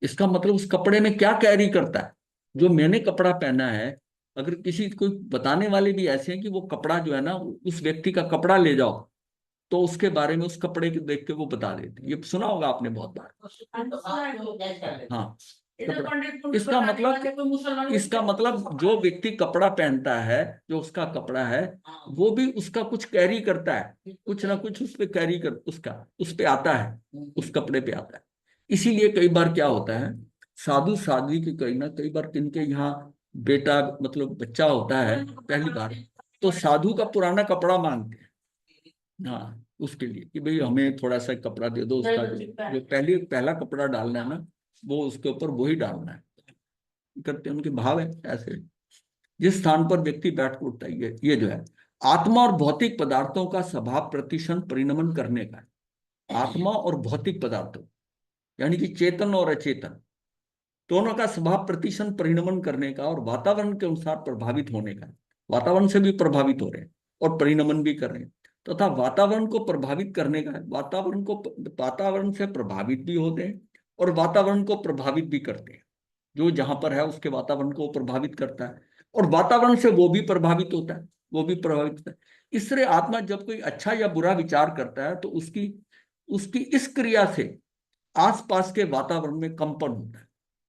इसका मतलब उस कपड़े में क्या कैरी करता है जो मैंने कपड़ा पहना है। अगर किसी, कोई बताने वाले भी ऐसे हैं कि वो कपड़ा जो है ना, उस व्यक्ति का कपड़ा ले जाओ, तो उसके बारे में उस कपड़े को देख के वो बता देते हैं। ये सुना होगा आपने बहुत बार। हाँ, इसका मतलब जो व्यक्ति कपड़ा पहनता है, जो उसका कपड़ा है, वो भी उसका कुछ कैरी करता है, कुछ ना कुछ उस पे कैरी कर, उसका उस पे आता है, उस कपड़े पे आता है। इसीलिए कई बार क्या होता है, साधु साध्वी के कई बार किनके यहाँ बेटा, मतलब बच्चा होता है पहली बार, तो साधु का पुराना कपड़ा मांगते हैं। हाँ, उसके लिए कि भाई हमें थोड़ा सा कपड़ा दे दो, उसका जो पहला कपड़ा डालना है ना, वो उसके ऊपर वही डालना है, करते हैं। उनके भाव है ऐसे। जिस स्थान पर व्यक्ति बैठ कर उठता है, ये जो है आत्मा और भौतिक पदार्थों का स्वभाव प्रतिशन परिणमन करने का है। आत्मा और भौतिक पदार्थों, यानी कि चेतन और अचेतन, दोनों का स्वभाव प्रतिशन परिणमन करने का और वातावरण के अनुसार प्रभावित होने का। वातावरण से भी प्रभावित हो रहे हैं और परिणमन भी कर रहे हैं, तथा वातावरण को प्रभावित करने का है। वातावरण से प्रभावित भी होते हैं और वातावरण को प्रभावित भी करते हैं। जो जहां पर है उसके वातावरण को प्रभावित करता है, और वातावरण से वो भी प्रभावित होता है, वो भी प्रभावित होता है। इससे आत्मा जब कोई अच्छा या बुरा विचार करता है तो उसकी उसकी इस क्रिया से आसपास के वातावरण में कंपन होता है।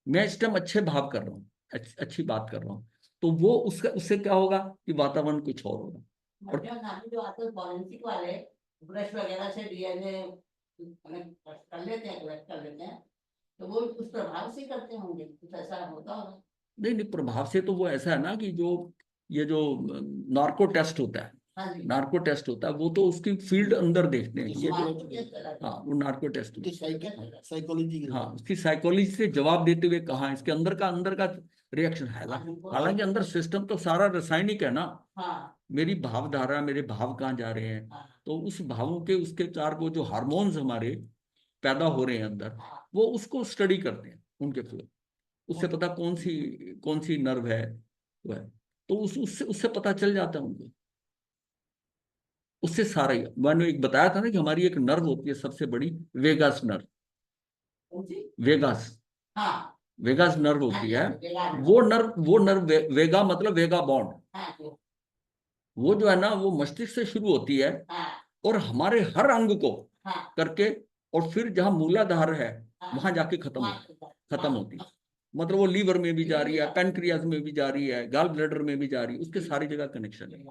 मैं इस टाइम अच्छे भाव कर रहा हूँ, अच्छी बात कर रहा हूँ, तो वो उसका, उससे क्या होगा कि वातावरण कुछ और होगा। और जो आजकल फॉरेंसिक वाले ब्रश वगैरह से डीएनए कर लेते हैं, कलेक्ट कर लेते हैं, तो वो उस प्रभाव से करते होंगे, कुछ ऐसा होता होगा। नहीं नहीं, प्रभाव से तो वो ऐसा है ना कि जो ये जो नार्को टेस्ट होता है, हाँ जी, नार्को टेस्ट होता है, वो तो उसकी फील्ड अंदर देखते हैं। ये नार्को जो, टेस्ट अलग है। हाँ, वो नार्को टेस्ट, साइकोलॉजी हाँ, उसकी साइकोलॉजी से जवाब देते हुए कहा इसके अंदर का रिएक्शन है। हालांकि अंदर सिस्टम तो सारा रासायनिक है ना, हाँ मेरी भावधारा, मेरे भाव कहाँ जा रहे हैं, हाँ तो उस भावों के, उसके चार वो जो हार्मोन्स हमारे पैदा हो रहे हैं अंदर, वो उसको स्टडी करते हैं उनके फ्लो। उससे पता कौन सी नर्व है, वो है, तो उससे उससे पता चल जाता है उनको। उससे सारा ही, मैंने एक बताया था ना कि हमारी एक नर्व होती है सबसे बड़ी, वेगास नर्व। जी, वेगास, हाँ वेगास नर्व हाँ होती जी, है। हाँ जी, हाँ वो नर्व वेगा मतलब वेगा बॉन्ड, जी, वो जो है ना, वो मस्तिष्क से शुरू होती है हाँ और हमारे हर अंग को हाँ करके, और फिर जहां मूलाधार है हाँ, वहां जाके खत्म होती है। मतलब वो लीवर में भी जा रही है, पेनक्रियाज में भी जा रही है, गाल ब्लैडर में भी जा रही है, उसके सारी जगह कनेक्शन है।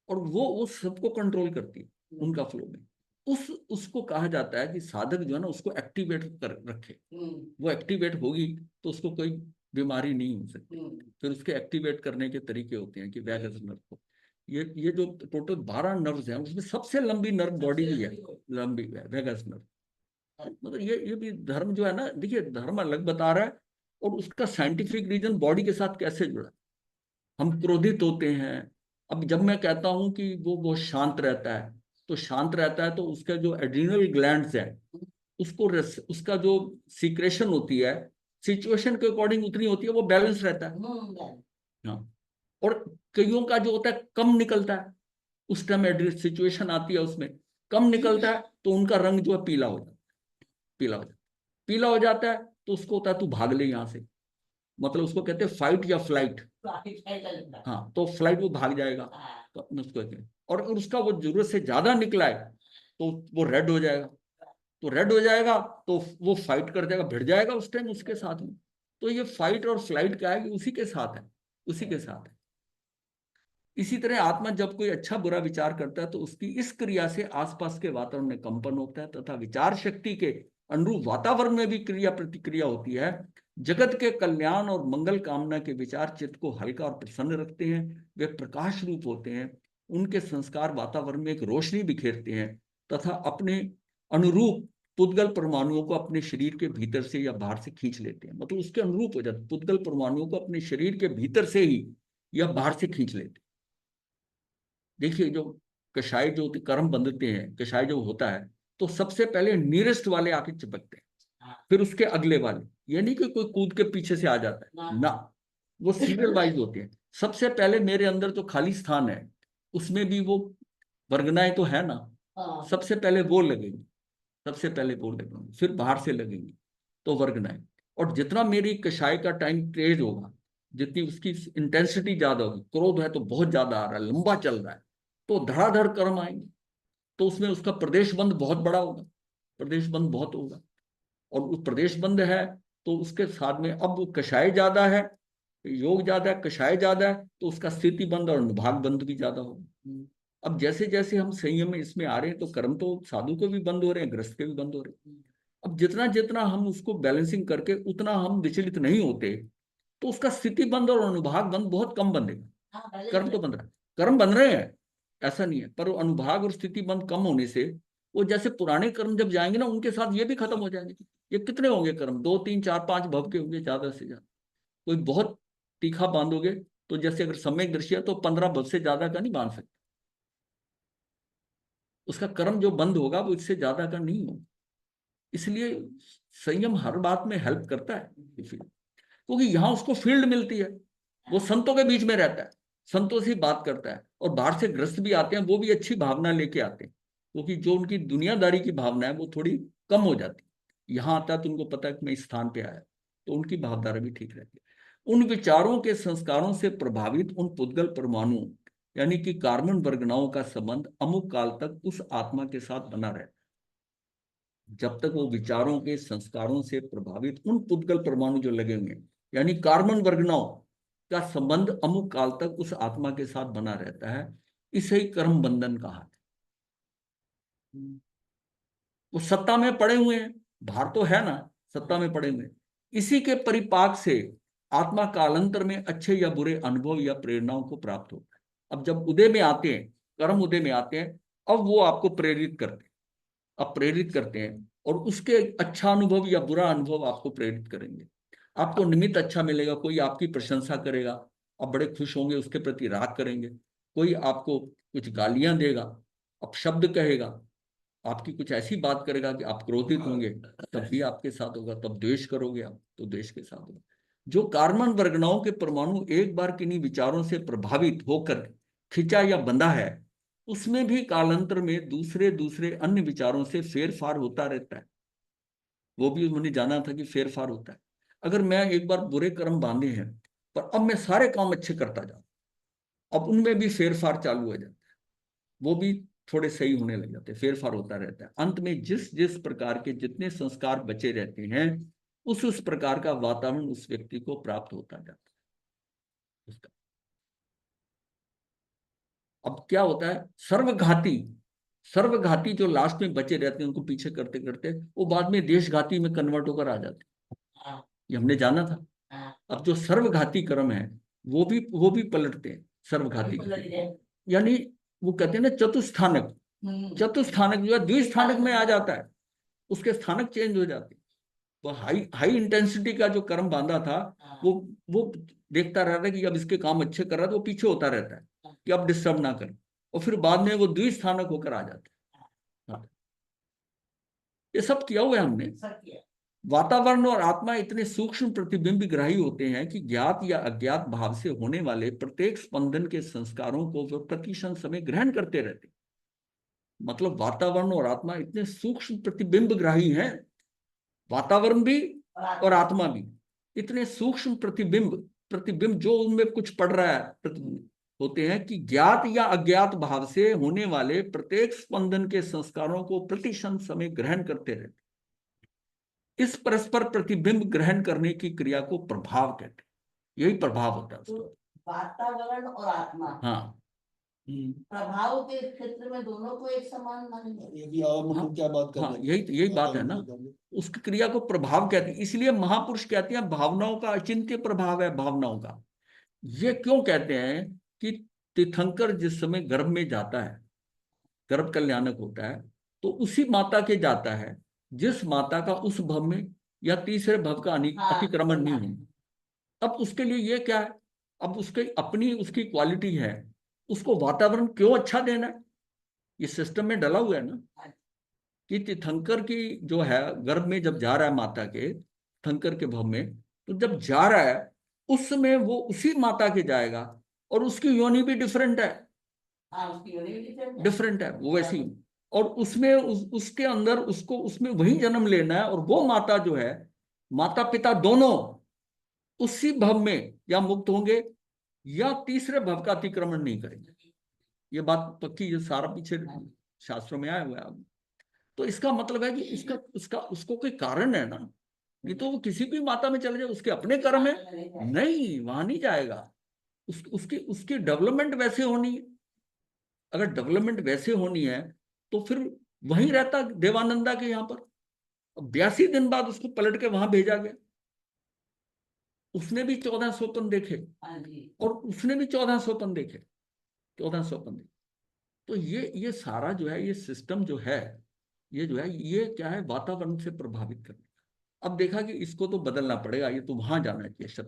और वो सबको कंट्रोल करती है उनका फ्लो में। उसको कहा जाता है कि साधक जो है ना, उसको एक्टिवेट कर रखे। वो एक्टिवेट होगी तो उसको कोई बीमारी नहीं हो सकती। फिर उसके एक्टिवेट करने के तरीके होते हैं कि वैगस नर्व को, ये जो टोटल 12 नर्व्स हैं, उसमें सबसे लंबी नर्व बॉडी की है, लंबी है वैगस नर्व। मतलब ये भी धर्म जो है ना, देखिए धर्म अलग बता रहा है और उसका साइंटिफिक रीजन बॉडी के साथ कैसे जुड़ा। हम क्रोधित होते हैं, अब जब मैं कहता हूं कि वो बहुत शांत रहता है, तो शांत रहता है तो उसका जो एड्रिनल ग्लैंड्स है, उसका जो सीक्रेशन होती है, सिचुएशन के अकॉर्डिंग उतनी होती है, वो बैलेंस रहता है। हाँ, और कईयों का जो होता है कम निकलता है, उस टाइम एड्रेस सिचुएशन आती है उसमें कम निकलता है, तो उनका रंग जो है पीला हो जाता है, पीला हो जाता है। पीला हो जाता है तो उसको होता है तू भाग ले यहाँ से, मतलब उसको कहते हैं फाइट या फ्लाइट। हाँ, तो फ्लाइट, वो भाग जाएगा, तो अपने उसको कहते हैं। और अगर उसका वो जरूरत से ज्यादा निकला है तो वो रेड हो जाएगा, तो रेड हो जाएगा तो वो फाइट कर जाएगा, भिड़ जाएगा उस टाइम उसके साथ में। तो ये फाइट और फ्लाइट क्या है कि उसी के साथ है, उसी के साथ है। इसी तरह आत्मा जब कोई अच्छा बुरा विचार करता है तो उसकी इस क्रिया से आसपास के वातावरण में कंपन होता है तथा विचार शक्ति के अनुरूप वातावरण में भी क्रिया प्रतिक्रिया होती है। जगत के कल्याण और मंगल कामना के विचार चित्त को हल्का और प्रसन्न रखते हैं, वे प्रकाश रूप होते हैं। उनके संस्कार वातावरण में एक रोशनी बिखेरते हैं तथा अपने अनुरूप पुद्गल परमाणुओं को अपने शरीर के भीतर से या बाहर से खींच लेते हैं। मतलब उसके अनुरूप हो जाते, पुद्गल परमाणुओं को अपने शरीर के भीतर से ही या बाहर से खींच लेते हैं। देखिए, जो कषाय जो कर्म बंधते हैं, कषाय जो होता है तो सबसे पहले नियरेस्ट वाले आके चिपकते हैं, फिर उसके अगले वाले, ये नहीं कि कोई कूद के पीछे से आ जाता है ना, वो सीरियल वाइज होते हैं। सबसे पहले मेरे अंदर जो खाली स्थान है उसमें भी वो वर्गनाएं तो है ना, सबसे पहले वो लगेंगे, सबसे पहले वो लगेंगे, फिर बाहर से लगेंगे तो वर्गनाएं। और जितना मेरी कषाय का टाइम तेज होगा, जितनी उसकी इंटेंसिटी ज्यादा होगी, क्रोध है तो बहुत ज्यादा आ रहा है, लंबा चल रहा है, तो धड़ाधड़ कर्म आएंगे, तो उसमें उसका प्रदेश बंद बहुत बड़ा होगा, प्रदेश बंद बहुत होगा। और उस प्रदेश बंद है तो उसके साथ में अब वो कषाय ज्यादा है, योग ज्यादा है, कषाय ज्यादा है, तो उसका स्थिति बंद और अनुभाग बंद भी ज्यादा होगा। अब जैसे जैसे हम संयम में इसमें आ रहे हैं तो कर्म तो साधु को भी बंद हो रहे हैं, ग्रस्त के भी बंद हो रहे हैं। अब जितना जितना हम उसको बैलेंसिंग करके उतना हम विचलित नहीं होते तो उसका स्थिति बंद और अनुभाग बंद बहुत कम बंधेगा। कर्म तो बंध रहा है, कर्म बन रहे हैं, ऐसा नहीं है, पर वो अनुभाग और स्थिति बंद कम होने से वो जैसे पुराने कर्म जब जाएंगे ना उनके साथ ये भी खत्म हो जाएंगे। ये कितने होंगे कर्म, 2 3 4 5 भव के होंगे ज्यादा से ज्यादा। कोई बहुत तीखा बांधोगे तो जैसे अगर सम्यक दृष्टि है तो 15 भव से ज्यादा का नहीं बांध सकते, उसका कर्म जो बंद होगा वो इससे ज्यादा का नहीं होगा। इसलिए संयम हर बात में हेल्प करता है, क्योंकि यहाँ उसको फील्ड मिलती है, वो संतों के बीच में रहता है, संतों से बात करता है, और बाहर से ग्रस्त भी आते हैं, वो भी अच्छी भावना लेके आते हैं, क्योंकि जो उनकी दुनियादारी की भावना है वो थोड़ी कम हो जाती है। यहाँ आता है तो उनको पता है कि मैं इस स्थान पे आया, तो उनकी भावधारा भी ठीक रहती है। उन विचारों के संस्कारों से प्रभावित उन पुद्गल परमाणुओं यानी कि कार्बन वर्गनाओं का संबंध अमुक काल तक उस आत्मा के साथ बना रहता है। जब तक वो विचारों के संस्कारों से प्रभावित उन पुद्गल परमाणु जो लगे हुए यानी कार्बन वर्गनाओं का संबंध अमुक काल तक उस आत्मा के साथ बना रहता है, इसे ही कर्म बंधन कहा है। वो सत्ता में पड़े हुए हैं, भार तो है ना, सत्ता में पड़े हुए हैं। इसी के परिपाक से आत्मा कालांतर में अच्छे या बुरे अनुभव या प्रेरणाओं को प्राप्त होता है। अब जब उदय में आते हैं, कर्म उदय में आते हैं, अब वो आपको प्रेरित करते हैं, अब प्रेरित करते हैं, और उसके अच्छा अनुभव या बुरा अनुभव आपको प्रेरित करेंगे। आपको निमित्त अच्छा मिलेगा, कोई आपकी प्रशंसा करेगा, आप बड़े खुश होंगे, उसके प्रति राग करेंगे। कोई आपको कुछ गालियां देगा, अपशब्द कहेगा, आपकी कुछ ऐसी बात करेगा कि आप क्रोधित होंगे, तब भी आपके साथ होगा, तब द्वेष करोगे आप तो द्वेष के साथ होगा। जो कार्बन वर्गनाओं के परमाणु एक बार किन्हीं विचारों से प्रभावित होकर खिंचा या बंधा है, उसमें भी कालांतर में दूसरे दूसरे अन्य विचारों से फेरफार होता रहता है। वो भी उन्होंने जाना था कि फेरफार होता है। अगर मैं एक बार बुरे कर्म बांधे हैं पर अब मैं सारे काम अच्छे करता जाऊं, अब उनमें भी फेरफार चालू हो जाता है, वो भी थोड़े सही होने लग जाते हैं, फेरफार होता रहता है। अंत में जिस जिस प्रकार के जितने संस्कार बचे रहते हैं उस प्रकार का वातावरण उस व्यक्ति को प्राप्त होता जाता है उसका। अब क्या होता है, सर्वघाती, सर्वघाती जो लास्ट में बचे रहते हैं उनको पीछे करते करते वो बाद में देशघाती में कन्वर्ट होकर आ जाते हैं, ये हमने जाना था। अब जो सर्वघाती कर्म है वो भी पलटते हैं, सर्वघाती यानी वो कहते हैं ना चतुस्थानक, चतुस्थानक जो है द्विस्थानक में आ जाता है, उसके स्थानक चेंज हो जाते हैं। वो हाई हाई इंटेंसिटी का जो कर्म बांधा था वो देखता रहता है कि अब इसके काम अच्छे कर रहा है, तो वो पीछे होता रहता है कि अब डिस्टर्ब ना करें, और फिर बाद में वो द्विस्थानक होकर आ जाता है। हाँ। ये सब किया हुआ है हमने। वातावरण और आत्मा इतने सूक्ष्म प्रतिबिंबग्राही होते हैं कि ज्ञात या अज्ञात भाव से होने वाले प्रत्येक स्पंदन के संस्कारों को वे प्रतिक्षण समय ग्रहण करते रहते। मतलब वातावरण और आत्मा इतने सूक्ष्म प्रतिबिंबग्राही हैं, वातावरण भी और आत्मा भी इतने सूक्ष्म प्रतिबिंब जो उनमें कुछ पड़ रहा है प्रतिबिंब होते हैं कि ज्ञात या अज्ञात भाव से होने वाले प्रत्येक स्पंदन के संस्कारों को प्रतिक्षण समय ग्रहण करते रहते। इस परस्पर प्रतिबिंब ग्रहण करने की क्रिया को प्रभाव कहते हैं, यही प्रभाव होता है उसका। वातावरण और आत्मा, हाँ, प्रभाव के क्षेत्र में दोनों को एक समान मानेंगे। ये भी और मतलब क्या बात कर हाँ, रहे हैं? यही बात है ना। उसकी क्रिया को प्रभाव कहते हैं, इसलिए महापुरुष कहते हैं भावनाओं का अचिंत्य प्रभाव है भावनाओं का। ये क्यों कहते हैं कि तीर्थंकर जिस समय गर्भ में जाता है, गर्भ कल्याणक होता है, तो उसी माता के जाता है जिस माता का उस भव में या तीसरे भव का हाँ, अतिक्रमण नहीं हाँ। है। अब उसके लिए ये क्या है, अब उसके अपनी उसकी क्वालिटी है, उसको वातावरण क्यों अच्छा देना है, ये सिस्टम में डला हुआ है ना। कि तीर्थंकर की जो है गर्भ में जब जा रहा है माता के, तीर्थंकर के भव में, तो जब जा रहा है उस समय वो उसी माता के जाएगा, और उसकी योनि भी डिफरेंट है, हाँ, उसकी योनि भी डिफरेंट है वो वैसी। और उसमें उसके अंदर उसको उसमें वही जन्म लेना है, और वो माता जो है, माता पिता दोनों उसी भव में या मुक्त होंगे या तीसरे भव का अतिक्रमण नहीं करेंगे। ये बात पक्की, ये सारा पीछे शास्त्रों में आया हुआ है। तो इसका मतलब है कि उसका उसका उसको कोई कारण है ना। नहीं तो वो किसी भी माता में चले जाए, उसके अपने कर्म है, नहीं वहां नहीं जाएगा। उसकी उसकी डेवलपमेंट वैसे होनी है। अगर डेवलपमेंट वैसे होनी है तो फिर वहीं रहता देवानंदा के यहाँ पर। 82 दिन बाद उसको पलट के वहां भेजा गया। उसने भी 14 स्वपन देखे, हाँ जी। और उसने भी 14 स्वपन देखे, 14 स्वपन देखे। तो ये सारा जो है, ये सिस्टम जो है, ये जो है, ये क्या है, वातावरण से प्रभावित करने का। अब देखा कि इसको तो बदलना पड़ेगा, ये तो वहां जाना चाहिए,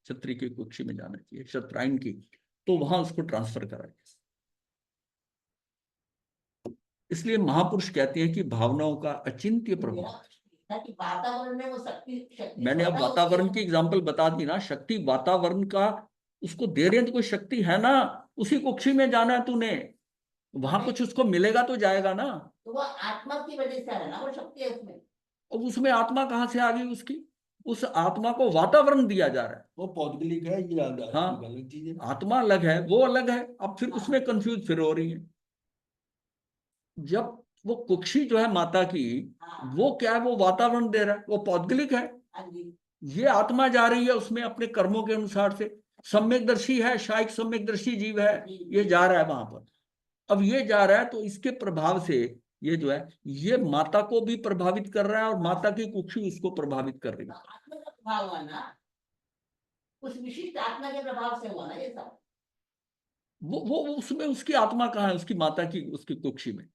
क्षत्रिय की कुक्षी में जाना चाहिए, क्षत्रायन की, तो वहां उसको ट्रांसफर कराया। इसलिए महापुरुष कहते हैं कि भावनाओं का अचिंत्य प्रभाव। कि वातावरण में वो शक्ति शक्ति मैंने अब स्वतः वातावरण होती की है। एग्जाम्पल बता दी ना, शक्ति वातावरण का उसको दे रहे हैं, तो कोई शक्ति है ना। उसी कुक्षी में जाना है तूने, वहां कुछ उसको मिलेगा तो जाएगा ना। तो वो आत्मा की वजह से है ना, वो शक्ति है उसमें। अब उसमें आत्मा कहाँ से आ गई उसकी, उस आत्मा को वातावरण दिया जा रहा है। वो पौद्गलिक है, ये हाँ, अलग चीज है। आत्मा अलग है, वो अलग है। अब फिर हाँ। उसमें कंफ्यूज फिर हो रही है। जब वो कुक्षी जो है माता की, हाँ। वो क्या है, वो वातावरण दे रहा है, वो पौद्गलिक है। हाँ जी। ये आत्मा जा रही है उसमें अपने कर्मों के अनुसार से, सम्यकदर्शी है, शायक सम्यकदर्शी जीव है, ये जा रहा है वहां पर। अब ये जा रहा है तो इसके प्रभाव से ये जो है, ये माता को भी प्रभावित कर रहा है, और माता की कुक्षी उसको प्रभावित कर रही है। आत्मा का प्रभाव हुआ ना, उस विशिष्ट आत्मा के प्रभाव से हुआ ना ये सब। वो उसमें उसकी आत्मा कहाँ है, उसकी माता की, उसकी कुक्षी में।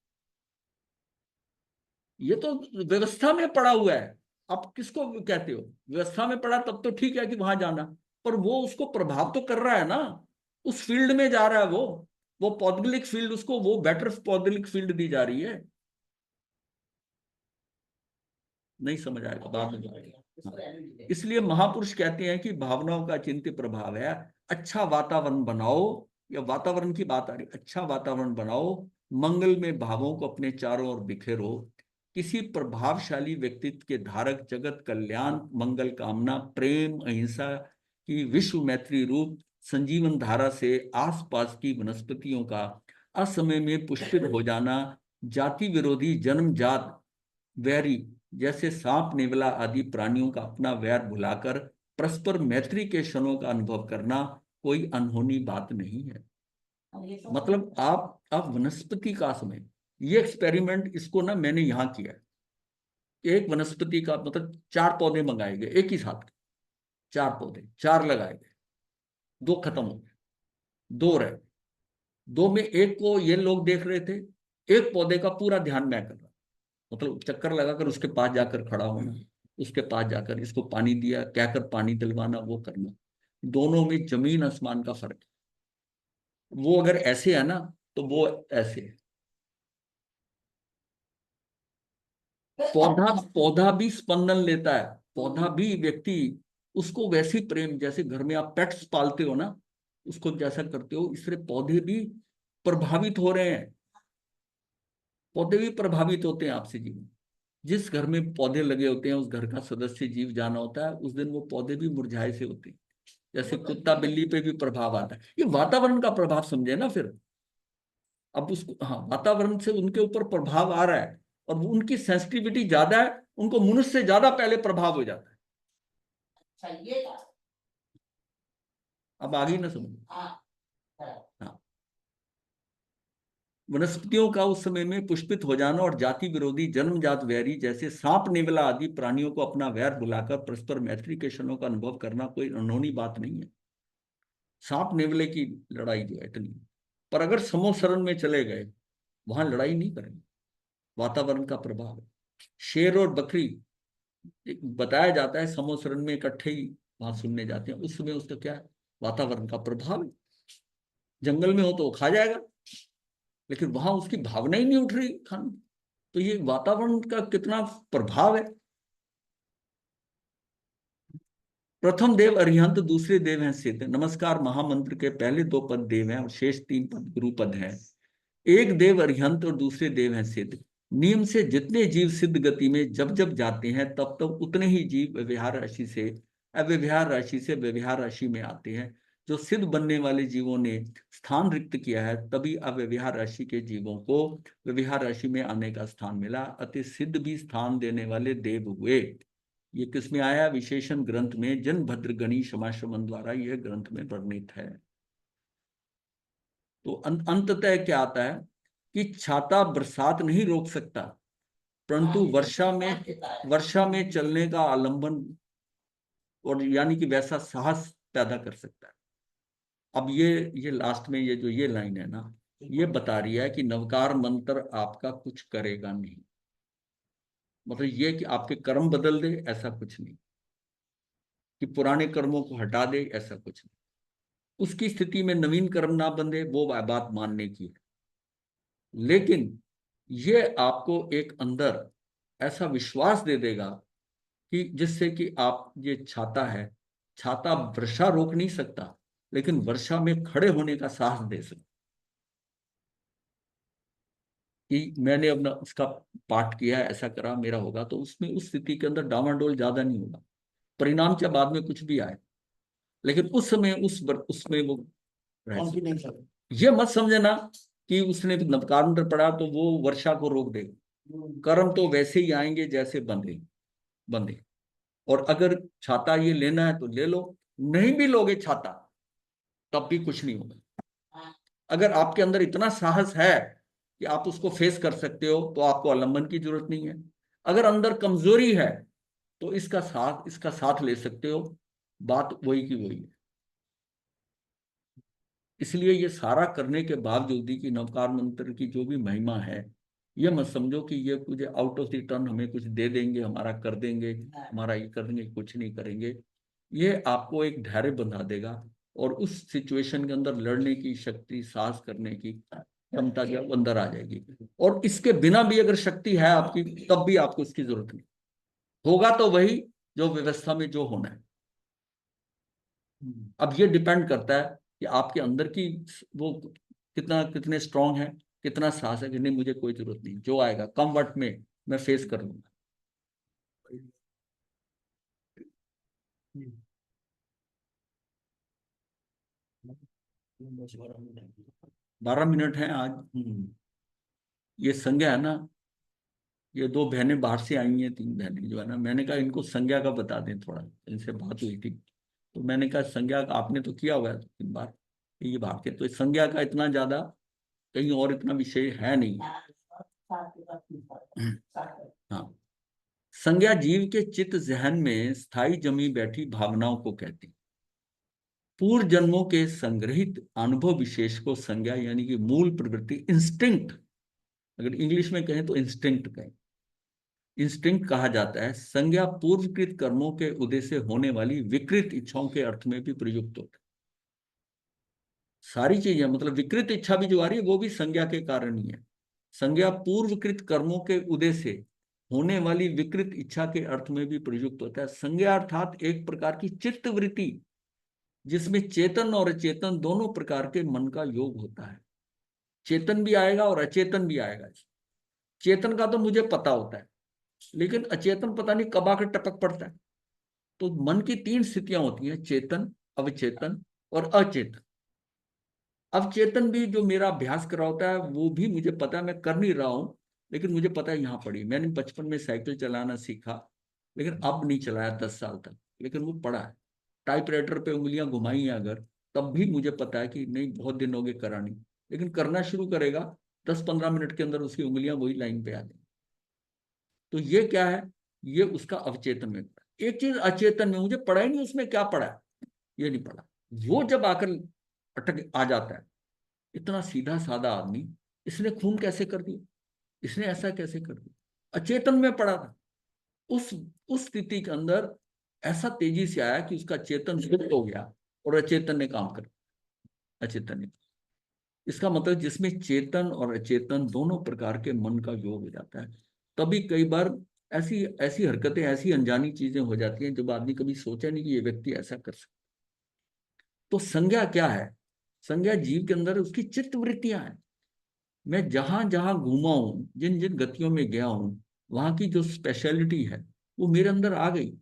ये तो व्यवस्था में पड़ा हुआ है। आप किसको कहते हो, व्यवस्था में पड़ा तब तो ठीक है कि वहां जाना, पर वो उसको प्रभाव तो कर रहा है ना, उस फील्ड में जा रहा है वो पौद्गलिक फील्ड, उसको वो बेटर पौद्गलिक फील्ड दी जा रही है। नहीं समझ आएगा, बाद में जाएगा। हाँ। इसलिए महापुरुष कहते हैं कि भावनाओं का चिंत्य प्रभाव है। अच्छा वातावरण बनाओ, या वातावरण की बात आ रही, अच्छा वातावरण बनाओ, मंगल में भावों को अपने चारों ओर बिखेरो। किसी प्रभावशाली व्यक्तित्व के धारक जगत कल्याण मंगल कामना प्रेम अहिंसा की विश्व मैत्री रूप संजीवन धारा से आसपास की वनस्पतियों का असमय में पुष्पित हो जाना, जाति विरोधी जन्मजात वैरी जैसे सांप नेवला आदि प्राणियों का अपना वैर भुलाकर परस्पर मैत्री के क्षणों का अनुभव करना कोई अनहोनी बात नहीं है। मतलब आप वनस्पति का समय, ये एक्सपेरिमेंट इसको ना मैंने यहां किया है। एक वनस्पति का मतलब 4 पौधे मंगाए गए एक ही साथ, 4 पौधे, 4 लगाए गए, 2 खत्म हो गए, 2 रहे। 2 में एक को ये लोग देख रहे थे, एक पौधे का पूरा ध्यान मैं कर रहा, मतलब चक्कर लगाकर उसके पास जाकर खड़ा होना, उसके पास जाकर इसको पानी दिया कहकर पानी दिलवाना, वो करना। दोनों में जमीन आसमान का फर्क है। वो अगर ऐसे है ना तो वो ऐसे है। पौधा पौधा भी स्पंदन लेता है, पौधा भी व्यक्ति उसको वैसी प्रेम, जैसे घर में आप पेट्स पालते हो ना, उसको जैसा करते हो, इससे पौधे भी प्रभावित हो रहे हैं। पौधे भी प्रभावित होते हैं आपसे जीवन। जिस घर में पौधे लगे होते हैं उस घर का सदस्य जीव जाना होता है, उस दिन वो पौधे भी मुरझाए से होते हैं। जैसे कुत्ता बिल्ली पे भी प्रभाव आता है, ये वातावरण का प्रभाव समझे ना फिर। अब उसको, हाँ, वातावरण से उनके ऊपर प्रभाव आ रहा है, और वो उनकी सेंसिटिविटी ज्यादा है, उनको मनुष्य से ज्यादा पहले प्रभाव हो जाता है। अच्छा, ये था। अब आगे ना समझ। हाँ। हाँ, वनस्पतियों का उस समय में पुष्पित हो जाना और जाति विरोधी जन्मजात वैरी जैसे सांप नेवला आदि प्राणियों को अपना वैर बुलाकर परस्पर मैत्री के क्षणों का अनुभव करना कोई अनहोनी बात नहीं है। सांप नेवले की लड़ाई जो है इतनी, पर अगर समूह शरण में चले गए वहां लड़ाई नहीं करेंगे, वातावरण का प्रभाव है। शेर और बकरी बताया जाता है समूह शरण में इकट्ठे ही वहां सुनने जाते हैं, उस समय उसका क्या है, वातावरण का प्रभाव है। जंगल में हो तो वो खा जाएगा, लेकिन वहां उसकी भावना ही नहीं उठ रही खाने, तो ये वातावरण का कितना प्रभाव है। प्रथम देव अरिहंत, दूसरे देव हैं सिद्ध। नमस्कार महामंत्र के पहले 2 पद देव हैं और शेष 3 पद गुरु पद हैं। एक देव अरिहंत और दूसरे देव हैं सिद्ध। नियम से जितने जीव सिद्ध गति में जब जब जाते हैं तब तब उतने ही जीव व्यवहार राशि से अव्यवहार राशि से व्यवहार राशि में आते हैं। जो सिद्ध बनने वाले जीवों ने स्थान रिक्त किया है तभी अव्यवहार राशि के जीवों को व्यवहार राशि में आने का स्थान मिला, अति सिद्ध भी स्थान देने वाले देव हुए। ये किसमें आया, विशेषण ग्रंथ में जन भद्र गणी समाश्रमण द्वारा यह ग्रंथ में वर्णित है। तो अंततः क्या आता है कि छाता बरसात नहीं रोक सकता, परंतु वर्षा में चलने का आलंबन और यानी कि वैसा साहस पैदा कर सकता है। अब ये लास्ट में ये जो ये लाइन है ना, ये बता रही है कि नवकार मंत्र आपका कुछ करेगा नहीं। मतलब ये कि आपके कर्म बदल दे, ऐसा कुछ नहीं, कि पुराने कर्मों को हटा दे, ऐसा कुछ नहीं। उसकी स्थिति में नवीन कर्म ना बंधे, वो बात मानने की है, लेकिन ये आपको एक अंदर ऐसा विश्वास दे देगा कि जिससे कि आप, ये छाता है, छाता वर्षा रोक नहीं सकता, लेकिन वर्षा में खड़े होने का साहस दे सकता। कि मैंने अपना उसका पाठ किया है, ऐसा करा, मेरा होगा, तो उसमें उस स्थिति के अंदर डावाडोल ज्यादा नहीं होगा। परिणाम चाहे बाद में कुछ भी आए, लेकिन उस समय उसमें वो रह सकता। कॉन्फिडेंस है। ये मत समझना कि उसने नवकार मंत्र पढ़ा तो वो वर्षा को रोक देगा। कर्म तो वैसे ही आएंगे जैसे बंधे बंधे। और अगर छाता ये लेना है तो ले लो, नहीं भी लोगे छाता तब भी कुछ नहीं होगा। अगर आपके अंदर इतना साहस है कि आप उसको फेस कर सकते हो तो आपको आलम्बन की जरूरत नहीं है। अगर अंदर कमजोरी है तो इसका साथ ले सकते हो। बात वही की वही है। इसलिए ये सारा करने के बावजूद ही कि नवकार मंत्र की जो भी महिमा है, ये मत समझो कि ये कुछ आउट ऑफ द टर्न हमें कुछ दे देंगे, हमारा कर देंगे, हमारा ये कर देंगे, कुछ नहीं करेंगे। ये आपको एक धैर्य बंधा देगा और उस सिचुएशन के अंदर लड़ने की शक्ति, साहस करने की क्षमता जो अंदर आ जाएगी। और इसके बिना भी अगर शक्ति है आपकी, तब भी आपको इसकी जरूरत नहीं। होगा तो वही जो व्यवस्था में जो होना है। अब ये डिपेंड करता है कि आपके अंदर की वो कितने स्ट्रांग है, कितना साहस है कि नहीं मुझे कोई जरूरत नहीं, जो आएगा कम वक्त में मैं फेस कर लूंगा। 12 मिनट है आज। ये संज्ञा है ना, ये 2 बहनें बाहर से आई हैं, 3 बहनें जो है ना, मैंने कहा इनको संज्ञा का बता दें, थोड़ा इनसे बात हुई थी तो मैंने कहा संज्ञा का आपने तो किया हुआ है 3 बार, ये बात के तो संज्ञा का इतना ज्यादा कहीं और इतना विषय है नहीं। हाँ, संज्ञा जीव के चित्त जहन में स्थायी जमी बैठी भावनाओं को कहती। पूर्व जन्मों के संग्रहित अनुभव विशेष को संज्ञा यानी कि मूल प्रवृत्ति, इंस्टिंक्ट, अगर इंग्लिश में कहें तो इंस्टिंक्ट कहें, इंस्टिंक्ट कहा जाता है। संज्ञा पूर्वकृत कर्मों के उदय से होने वाली विकृत इच्छाओं के अर्थ में भी प्रयुक्त होता है। सारी चीजें मतलब विकृत इच्छा भी जो आ रही है वो भी संज्ञा के कारण ही है। संज्ञा पूर्वकृत कर्मों के उदय से होने वाली विकृत इच्छा के अर्थ में भी प्रयुक्त होता है। संज्ञा अर्थात एक प्रकार की चित्त वृत्ति जिसमें चेतन और अचेतन दोनों प्रकार के मन का योग होता है। चेतन भी आएगा और अचेतन भी आएगा। चेतन का तो मुझे पता होता है, लेकिन अचेतन पता नहीं कब आकर टपक पड़ता है। तो मन की 3 स्थितियां होती हैं, चेतन, अवचेतन और अचेतन। अवचेतन भी जो मेरा अभ्यास कर रहा होता है वो भी मुझे पता है, मैं कर नहीं रहा हूं, लेकिन मुझे पता है यहाँ पड़ी। मैंने बचपन में साइकिल चलाना सीखा, लेकिन अब नहीं चलाया 10 साल तक, लेकिन वो पड़ा है। टाइपराइटर पे उंगलियां घुमाई हैं अगर, तब भी मुझे पता है कि नहीं बहुत दिन हो गए करा नहीं, लेकिन करना शुरू करेगा 10-15 मिनट के अंदर उसकी उंगलियां वही लाइन पे आ गई। तो ये क्या है, ये उसका अवचेतन में पड़ा। एक चीज अचेतन में मुझे पढ़ा ही नहीं, उसमें क्या पढ़ा है ये नहीं पढ़ा। वो जब आकर अटक आ जाता है, इतना सीधा साधा आदमी, इसने खून कैसे कर दिया, इसने ऐसा कैसे कर दिया, अचेतन में पड़ा था। उस स्थिति के अंदर ऐसा तेजी से आया कि उसका चेतन शुद्ध हो गया और अचेतन ने काम कर, अचेतन ने। इसका मतलब जिसमें चेतन और अचेतन दोनों प्रकार के मन का योग हो जाता है, तभी कई बार ऐसी ऐसी हरकतें, ऐसी अनजानी चीजें हो जाती हैं जब आदमी कभी सोचा नहीं कि ये व्यक्ति ऐसा कर सकता। तो संज्ञा क्या है, संज्ञा जीव के अंदर उसकी चित्त वृत्तियां हैं। मैं जहां जहां घूमा हूं, जिन जिन गतियों में गया हूं, वहां की जो स्पेशलिटी है वो मेरे अंदर आ गई।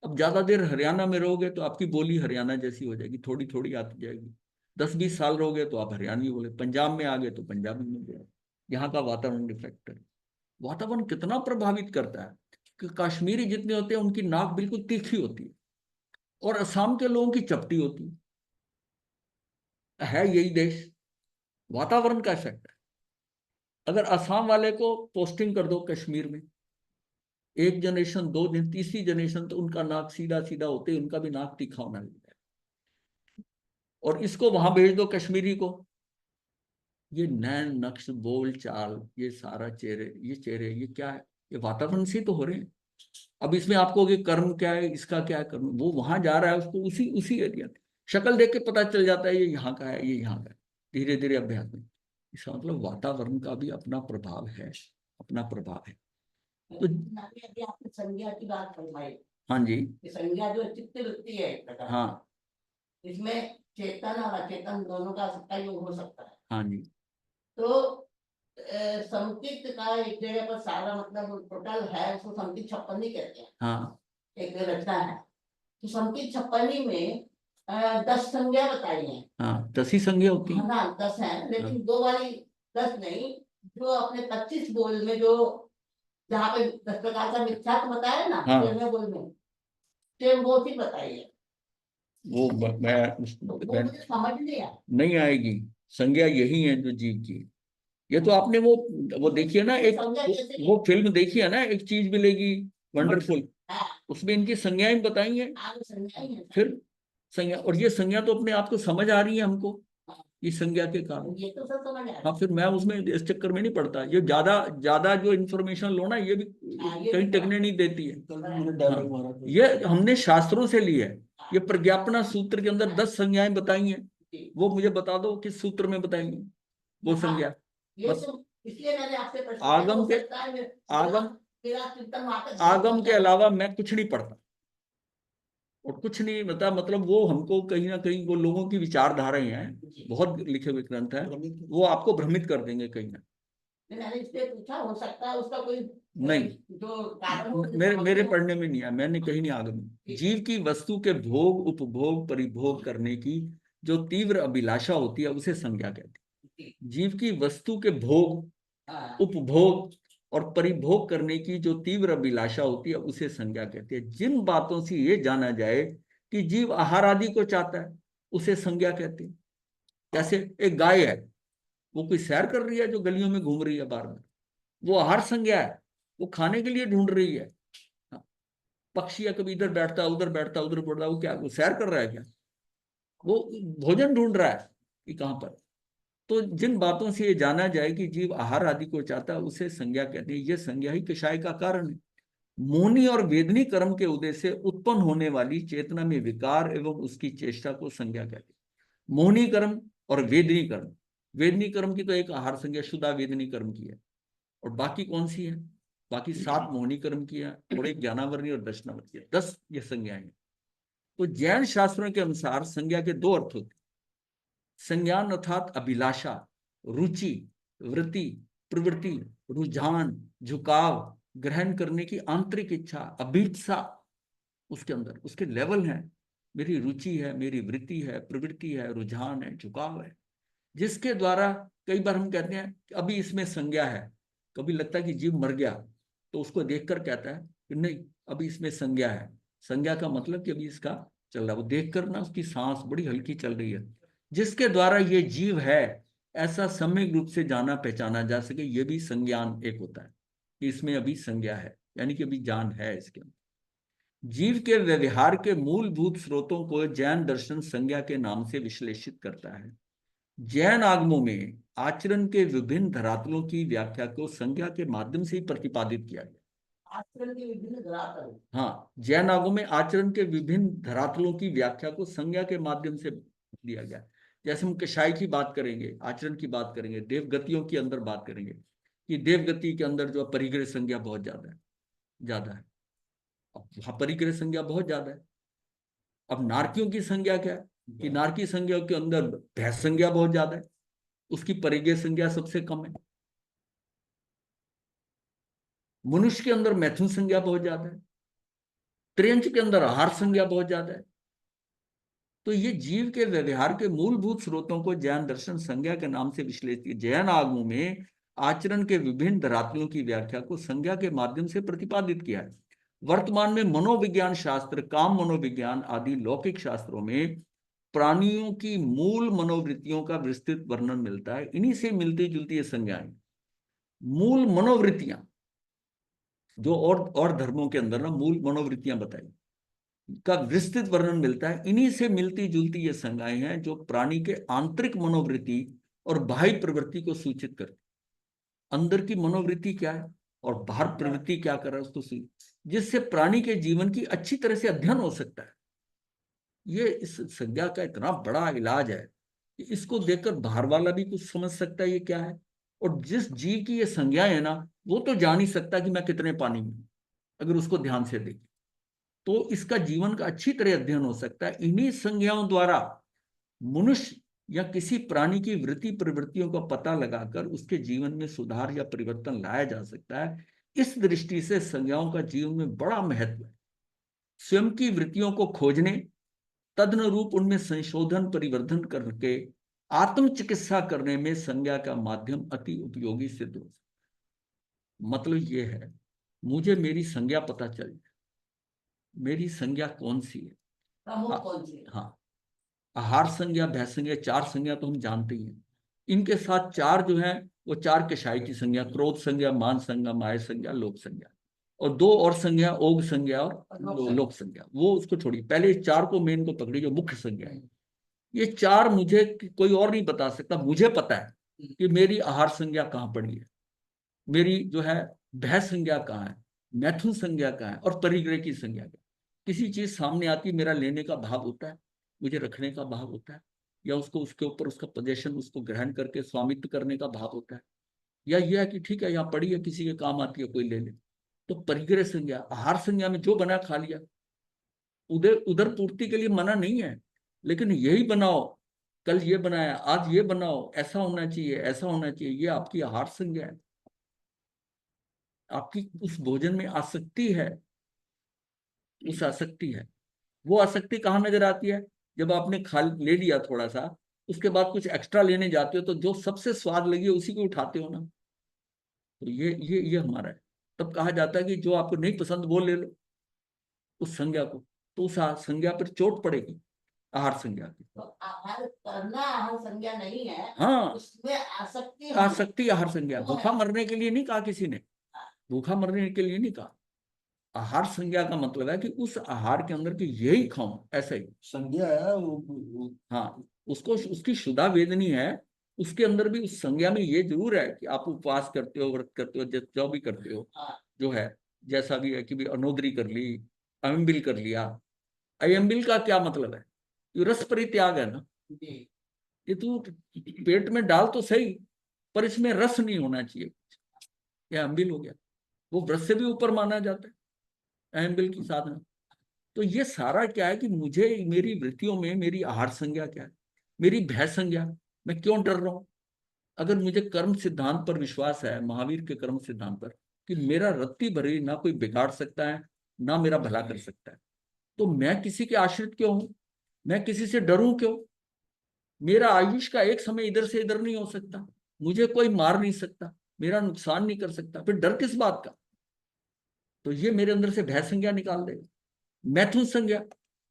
अब ज्यादा देर हरियाणा में रहोगे तो आपकी बोली हरियाणा जैसी हो जाएगी, थोड़ी थोड़ी आती जाएगी। 10-20 साल रहोगे तो आप हरियाणवी बोले, पंजाब में आ गए तो पंजाबी में बोले। यहाँ का वातावरण डिफेक्ट, वातावरण कितना प्रभावित करता है कि कश्मीरी जितने होते हैं उनकी नाक बिल्कुल तीखी होती है, और असम के लोगों की चपटी होती है यही देश, वातावरण का इफेक्ट है। अगर असम वाले को पोस्टिंग कर दो कश्मीर में, एक जनरेशन, 2 दिन, तीसरी जनरेशन तो उनका नाक सीधा सीधा होते, उनका भी नाक तीखा होना लगता है। और इसको वहां भेज दो कश्मीरी को, ये नैन नक्श बोल चाल, ये सारा चेहरे ये क्या है, ये वातावरण से तो हो रहे हैं। अब इसमें आपको कि कर्म क्या है, इसका क्या है कर्म, वो वहां जा रहा है, उसको उसी उसी एरिया में शक्ल देख के पता चल जाता है ये यहाँ का है, ये यहाँ का है, धीरे धीरे अभ्यास में। इसका मतलब वातावरण का भी अपना प्रभाव है, अपना प्रभाव है। तो अभी आपने संज्ञा की बात फरमाई। हाँ जी, ये संज्ञा जो चित्त वृत्ति है एक प्रकार की, हाँ इसमें चेतन और अचेतन दोनों का सबका योग हो सकता है। हाँ जी, तो संकित का एक जगह पर सारा मतलब टोटल है, उसको संकित छप्पनी कहते हैं, हाँ एक रचना है। तो संकित छप्पनी में 10 संज्ञा बताई है। हाँ, 10 ही संज्ञा होती है। हाँ 10 है, हाँ। लेकिन दो वाली 10 नहीं, जो अपने 25 बोल में जो जहाँ पे 10 प्रकार का मिथ्यात्व बताया ना, हाँ। 13वें बोल में सेम वो चीज बताई है। वो वो मैं मुझे समझ नहीं आया। नहीं आएगी, संज्ञा यही है जो जीव की। ये तो आपने वो देखिए ना, एक संज्ञा कैसे की? वो फिल्म देखी है ना, एक चीज मिलेगी वंडरफुल, हाँ, उसमें इनकी संज्ञाएं बताई हैं। वो संज्ञा ही है। फिर संज्ञा, और ये संज्ञा तो अपने आप को समझ आ रही है हमको, इस संज्ञा के कारण। ये तो सब समझ आया। हाँ, फिर मैं उसमें इस चक्कर में नहीं पड़ता। ये ज्यादा ज्यादा जो इन्फॉर्मेशन लो ना, ये भी ये कहीं भी टिकने नहीं देती है। कल भी मैंने डायलॉग मारा था। ये हमने शास्त्रों से ली है। ये प्रज्ञापना सूत्र के अंदर 10 संज्ञाएं बताई हैं, वो मुझे बता दो किस सूत्र में बताएंगे वो संज्ञा। ये बस तो इसलिए मैंने आपसे प्रश्न किया, आगम हो के सकता है आगम मेरा चिंतन वहां तक आगम के अलावा मैं कुछ नहीं पढ़ता, और कुछ नहीं बता, मतलब वो हमको कहीं ना कहीं, वो लोगों की विचारधाराएं हैं, बहुत लिखे हुए ग्रंथ है, वो आपको भ्रमित कर देंगे कहीं ना। मैंने इसलिए पूछा, हो सकता है उसका कोई नहीं, जो कारण हो मेरे पढ़ने में नहीं आया, मैंने कहीं नहीं आगम। जीव की वस्तु के भोग, उपभोग, परिभोग करने की जो तीव्र अभिलाषा होती है उसे संज्ञा कहते हैं। जीव की वस्तु के भोग, उपभोग और परिभोग करने की जो तीव्र अभिलाषा होती है उसे संज्ञा कहते हैं। जिन बातों से ये जाना जाए कि जीव आहार आदि को चाहता है उसे संज्ञा कहते हैं। जैसे एक गाय है, वो कोई सैर कर रही है जो गलियों में घूम रही है बार बार, वो आहार संज्ञा है, वो खाने के लिए ढूंढ रही है। पक्षी है, कभी इधर बैठता उधर बैठता उधर बैठता, वो क्या, वो सैर कर रहा है क्या, वो भोजन ढूंढ रहा है कि कहाँ पर। तो जिन बातों से ये जाना जाए कि जीव आहार आदि को चाहता है उसे संज्ञा कहते हैं। ये संज्ञा ही कषाय का कारण है। मोहनी और वेदनी कर्म के उदय से उत्पन्न होने वाली चेतना में विकार एवं उसकी चेष्टा को संज्ञा कहते हैं। मोहनी कर्म और वेदनी कर्म, वेदनी कर्म की तो एक आहार संज्ञा शुद्धा वेदनी कर्म की है, और बाकी कौन सी है, बाकी 7 मोहनी कर्म की है और एक ज्ञानावरणी और दर्शनावरणी है, 10 ये संज्ञाएं। तो जैन शास्त्रों के अनुसार संज्ञा के 2 अर्थ होते हैं। संज्ञान अर्थात अभिलाषा, रुचि, वृत्ति, प्रवृत्ति, रुझान, झुकाव, ग्रहण करने की आंतरिक इच्छा, अभीप्सा, उसके अंदर उसके लेवल हैं। मेरी रुचि है, मेरी वृत्ति है, प्रवृत्ति है, रुझान है, झुकाव है, जिसके द्वारा कई बार हम कहते हैं कि अभी इसमें संज्ञा है। कभी लगता है कि जीव मर गया तो उसको देखकर कहता है कि नहीं, अभी इसमें संज्ञा है। संज्ञा का मतलब कि अभी इसका चल रहा है, वो देख कर ना उसकी सांस बड़ी हल्की चल रही है, जिसके द्वारा ये जीव है ऐसा सम्यक रूप से जाना पहचाना जा सके, ये भी संज्ञान एक होता है कि इसमें अभी संज्ञा है, यानी कि अभी जान है इसके अंदर। जीव के व्यवहार के मूलभूत स्रोतों को जैन दर्शन संज्ञा के नाम से विश्लेषित करता है। जैन आगमों में आचरण के विभिन्न धरातलों की व्याख्या को संज्ञा के माध्यम से ही प्रतिपादित किया गया। आजकल के विभिन्न धरातल, हाँ, जैन आगमों में आचरण के विभिन्न धरातलों की व्याख्या को संज्ञा के माध्यम से दिया गया। जैसे हम कषाय की बात करेंगे, आचरण की बात करेंगे, देवगतियों के अंदर बात करेंगे कि देवगति के अंदर जो परिग्रह संज्ञा बहुत ज्यादा है। अब वहां परिग्रह संज्ञा बहुत ज्यादा है। अब नारकियों की संज्ञा क्या है कि नारकी संज्ञा के अंदर भैंस संज्ञा बहुत ज्यादा है, उसकी परिग्रह संज्ञा सबसे कम है। मनुष्य के अंदर मैथुन संज्ञा बहुत ज्यादा है, त्रियंच के अंदर आहार संज्ञा बहुत ज्यादा है। तो ये जीव के व्यवहार के मूलभूत स्रोतों को जैन दर्शन संज्ञा के नाम से विश्लेषित, जैन आगमों में आचरण के विभिन्न धरातलों की व्याख्या को संज्ञा के माध्यम से प्रतिपादित किया है। वर्तमान में मनोविज्ञान शास्त्र, काम मनोविज्ञान आदि लौकिक शास्त्रों में प्राणियों की मूल मनोवृत्तियों का विस्तृत वर्णन मिलता है। इन्हीं से मिलती जुलती ये संज्ञाएं, मूल मनोवृत्तियां जो और धर्मों के अंदर ना मूल मनोवृत्तियां बताई का विस्तृत वर्णन मिलता है। इन्हीं से मिलती जुलती ये संज्ञाएं हैं जो प्राणी के आंतरिक मनोवृत्ति और बाह्य प्रवृत्ति को सूचित करती। अंदर की मनोवृत्ति क्या है और बाहर प्रवृत्ति क्या कर रहा है उसको जिससे प्राणी के जीवन की अच्छी तरह से अध्ययन हो सकता है। ये इस संज्ञा का इतना बड़ा इलाज है कि इसको देखकर बाहर वाला भी कुछ समझ सकता है ये क्या है। और जिस जीव की ये संज्ञाएं है ना, वो तो जान ही सकता है कि मैं कितने पानी में, अगर उसको ध्यान से देखे तो इसका जीवन का अच्छी तरह अध्ययन हो सकता है। इन्हीं संज्ञाओं द्वारा मनुष्य या किसी प्राणी की वृत्ति प्रवृत्तियों का पता लगाकर उसके जीवन में सुधार या परिवर्तन लाया जा सकता है। इस दृष्टि से संज्ञाओं का जीवन में बड़ा महत्व है। स्वयं की वृत्तियों को खोजने, तदनुरूप उनमें संशोधन परिवर्धन करके आत्म चिकित्सा करने में संज्ञा का माध्यम अति उपयोगी सिद्ध हो सकता है। मतलब ये है, मुझे मेरी संज्ञा पता चल जाए, मेरी संज्ञा कौन सी है, प्रमुख कौन सी है? हाँ, आहार संज्ञा, भैंस संज्ञा, चार संज्ञा तो हम जानते ही हैं। इनके साथ चार जो है वो चार कषाय की संज्ञा, क्रोध संज्ञा, मान संज्ञा, माय संज्ञा, लोक संज्ञा, और दो और संज्ञा, ओग संज्ञा और लोक संज्ञा। वो उसको छोड़िए, पहले इस चार को मेन को पकड़ी जो मुख्य संज्ञा है। ये चार मुझे कोई और नहीं बता सकता, मुझे पता है कि मेरी आहार संज्ञा कहाँ पड़ी है, मेरी जो है भैंस संज्ञा कहाँ है, मैथुन संज्ञा कहाँ है और परिग्रह की संज्ञा क्या है। किसी चीज सामने आती, मेरा लेने का भाव होता है, मुझे रखने का भाव होता है, या उसको उसके ऊपर उसका पोजेशन, उसको ग्रहण करके स्वामित्व करने का भाव होता है, या यह है कि ठीक है यहाँ पड़ी है, किसी के काम आती है, कोई ले ले। तो परिग्रह संज्ञा, आहार संज्ञा में जो बना खा लिया, उधर उधर पूर्ति के लिए मना नहीं है, लेकिन यही बनाओ, कल ये बनाया, आज ये बनाओ, ऐसा होना चाहिए, ऐसा होना चाहिए, ये आपकी आहार संज्ञा है। आपकी उस भोजन में आसक्ति है, उस आसक्ति है। वो आसक्ति कहाँ नजर आती है? जब आपने खा ले लिया थोड़ा सा, उसके बाद कुछ एक्स्ट्रा लेने जाते हो तो जो सबसे स्वाद लगी है उसी को उठाते हो ना। तो ये हमारा है। तब कहा जाता है कि जो आपको नहीं पसंद वो ले लो, उस संज्ञा को। तो उस संज्ञा पर चोट पड़ेगी, आहार संज्ञा की। तो आहार करना आहार संज्ञा नहीं है, हाँ, उसमें आसक्ति आसक्ति आहार संज्ञा। भूखा मरने के लिए नहीं कहा किसी ने, भूखा मरने के लिए नहीं कहा। आहार संज्ञा का मतलब है कि उस आहार के अंदर की यही खाऊं, ऐसा ही संज्ञा है वो। हाँ, उसको उसकी शुदा वेदनी है। उसके अंदर भी उस संज्ञा में ये जरूर है कि आप उपवास करते हो, व्रत करते हो, जो भी करते हो, जो है जैसा भी है कि भी अनोदरी कर ली, अयम्बिल कर लिया। अयम्बिल का क्या मतलब है? ये रस परित्याग है ना। ये तू पेट में डाल तो सही, पर इसमें रस नहीं होना चाहिए, यह अम्बिल हो गया। वो व्रत से भी ऊपर माना जाता है अयम्बिल की साधना। तो ये सारा क्या है कि मुझे मेरी वृत्तियों में मेरी आहार संज्ञा क्या है, मेरी भय संज्ञा, मैं क्यों डर रहा हूं। अगर मुझे कर्म सिद्धांत पर विश्वास है, महावीर के कर्म सिद्धांत पर, कि मेरा रत्ती भरी ना कोई बिगाड़ सकता है, ना मेरा भला कर सकता है, तो मैं किसी के आश्रित क्यों हूं, मैं किसी से डरूं क्यों। मेरा आयुष का एक समय इधर से इधर नहीं हो सकता, मुझे कोई मार नहीं सकता, मेरा नुकसान नहीं कर सकता, फिर डर किस बात का। तो ये मेरे अंदर से भय संज्ञा निकाल देगा। मैथुन संज्ञा,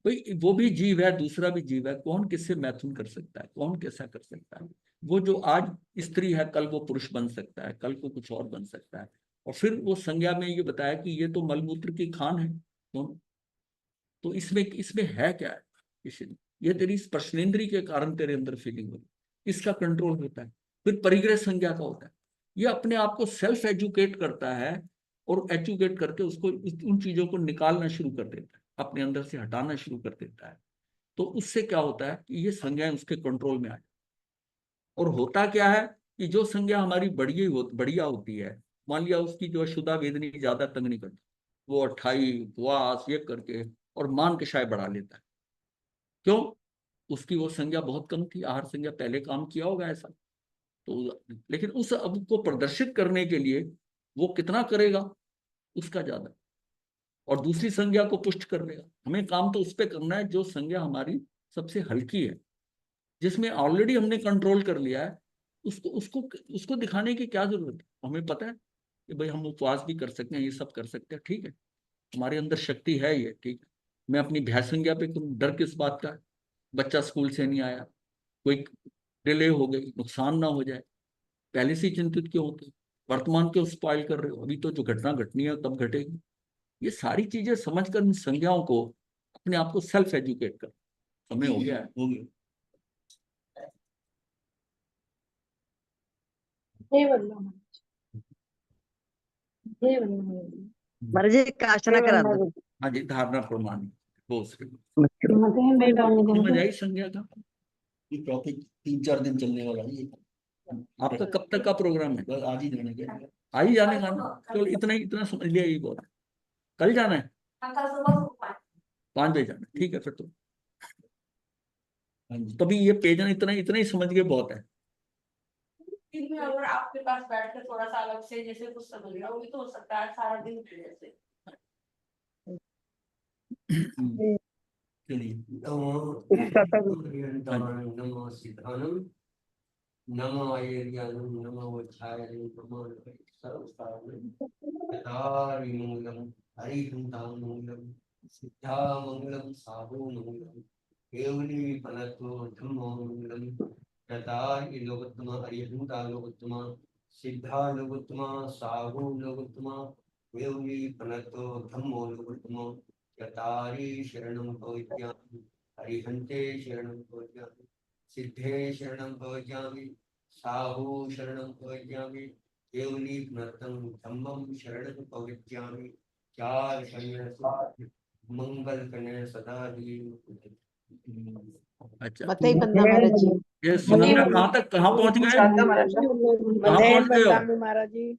भाई वो भी जीव है, दूसरा भी जीव है, कौन किससे मैथुन कर सकता है, कौन कैसा कर सकता है। वो जो आज स्त्री है कल वो पुरुष बन सकता है, कल को कुछ और बन सकता है। और फिर वो संज्ञा में ये बताया कि ये तो मलमूत्र की खान है। तो इसमें इसमें है क्या है, ये तेरी स्पर्शनेंद्री के कारण तेरे अंदर फीलिंग हो रही है, इसका कंट्रोल होता है। फिर परिग्रह संज्ञा का होता है, ये अपने आप को सेल्फ एजुकेट करता है और एजुकेट करके उसको उन चीजों को निकालना शुरू कर देता है, अपने अंदर से हटाना शुरू कर देता है। तो उससे क्या होता है कि ये संज्ञाएं उसके कंट्रोल में आ जाती। और होता क्या है कि जो संज्ञा हमारी बढ़िया होती है, मान लिया उसकी जो शुदा वेदनी ज्यादा तंग नहीं करती, वो 28 उपवास ये करके और मान के शायद बढ़ा लेता है। क्यों? उसकी वो संज्ञा बहुत कम थी, आहार संज्ञा पहले काम किया होगा ऐसा। तो लेकिन उस अब को प्रदर्शित करने के लिए वो कितना करेगा, उसका ज्यादा, और दूसरी संज्ञा को पुष्ट कर लेगा। हमें काम तो उस पर करना है जो संज्ञा हमारी सबसे हल्की है, जिसमें ऑलरेडी हमने कंट्रोल कर लिया है। उसको उसको उसको दिखाने की क्या जरूरत है। हमें पता है कि भाई हम उपवास भी कर सकते हैं, ये सब कर सकते हैं, ठीक है, हमारे अंदर शक्ति है ये, ठीक है। मैं अपनी भय संज्ञा पे करूं, डर किस बात का है? बच्चा स्कूल से नहीं आया, कोई डिले हो गई, नुकसान ना हो जाए, पहले से ही चिंतित क्यों होते हो? वर्तमान क्यों स्पॉइल कर रहे हो? अभी तो जो घटना घटनी है तब घटेगी। ये सारी चीजें समझकर इन संज्ञाओं को अपने आप को सेल्फ एजुकेट कर। समय हो गया है, हो गया। हे वल्लभ, हे वल्लभ, महाराज जी काशना हे करा दो। वल्लभ। हाँ जी, धारणा प्रमाण वो समझ आई संज्ञा का। ये टॉपिक 3-4 दिन चलने वाला है ये। आपका कब तक का प्रोग्राम है? बस आज ही जाने का है। आ ही जाने का ना, चलो इतना समझ लिया, यही बहुत है। कल जाना है, 5 बजे जाना है, ठीक है फिर तो। हाँ जी। तभी ये पेज इतना इतना ही समझ के बहुत है। दिन में अगर आपके पास बैठ कर थोड़ा सा अलग से जैसे कुछ समझ रहा हो भी तो हो सकता है सारा दिन जैसे। चलिए। नमो सिद्धानम नमो आयर्यानम नमो वच्छायनम नमो सर्वसारणम यथारि मंगलम हरिहंतां मंगलम सिद्धा मंगलम साधु मंगलम केवली फलतो धम्मो मंगलम यथारि लोकोत्तमा हरिहंता लोकोत्तमा सिद्धा लोकोत्तमा साधु लोकोत्तमा केवली फलतो धम्मो लोकोत्तमा यथारि शरणं भवत्यामि हरिहन्ते शरणं भवत्यामि सिद्धे शरणं भवत्यामि साहु शरणं भवत्यामि केवली नर्तं धम्मं शरणं भवत्यामि चार शरण मंगल कने सदा ही। अच्छा, बताइए बंदा महाराज जी। ये सुनंदा कहाँ पहुंच गए? कहाँ पहुंच गए हो? महाराज जी।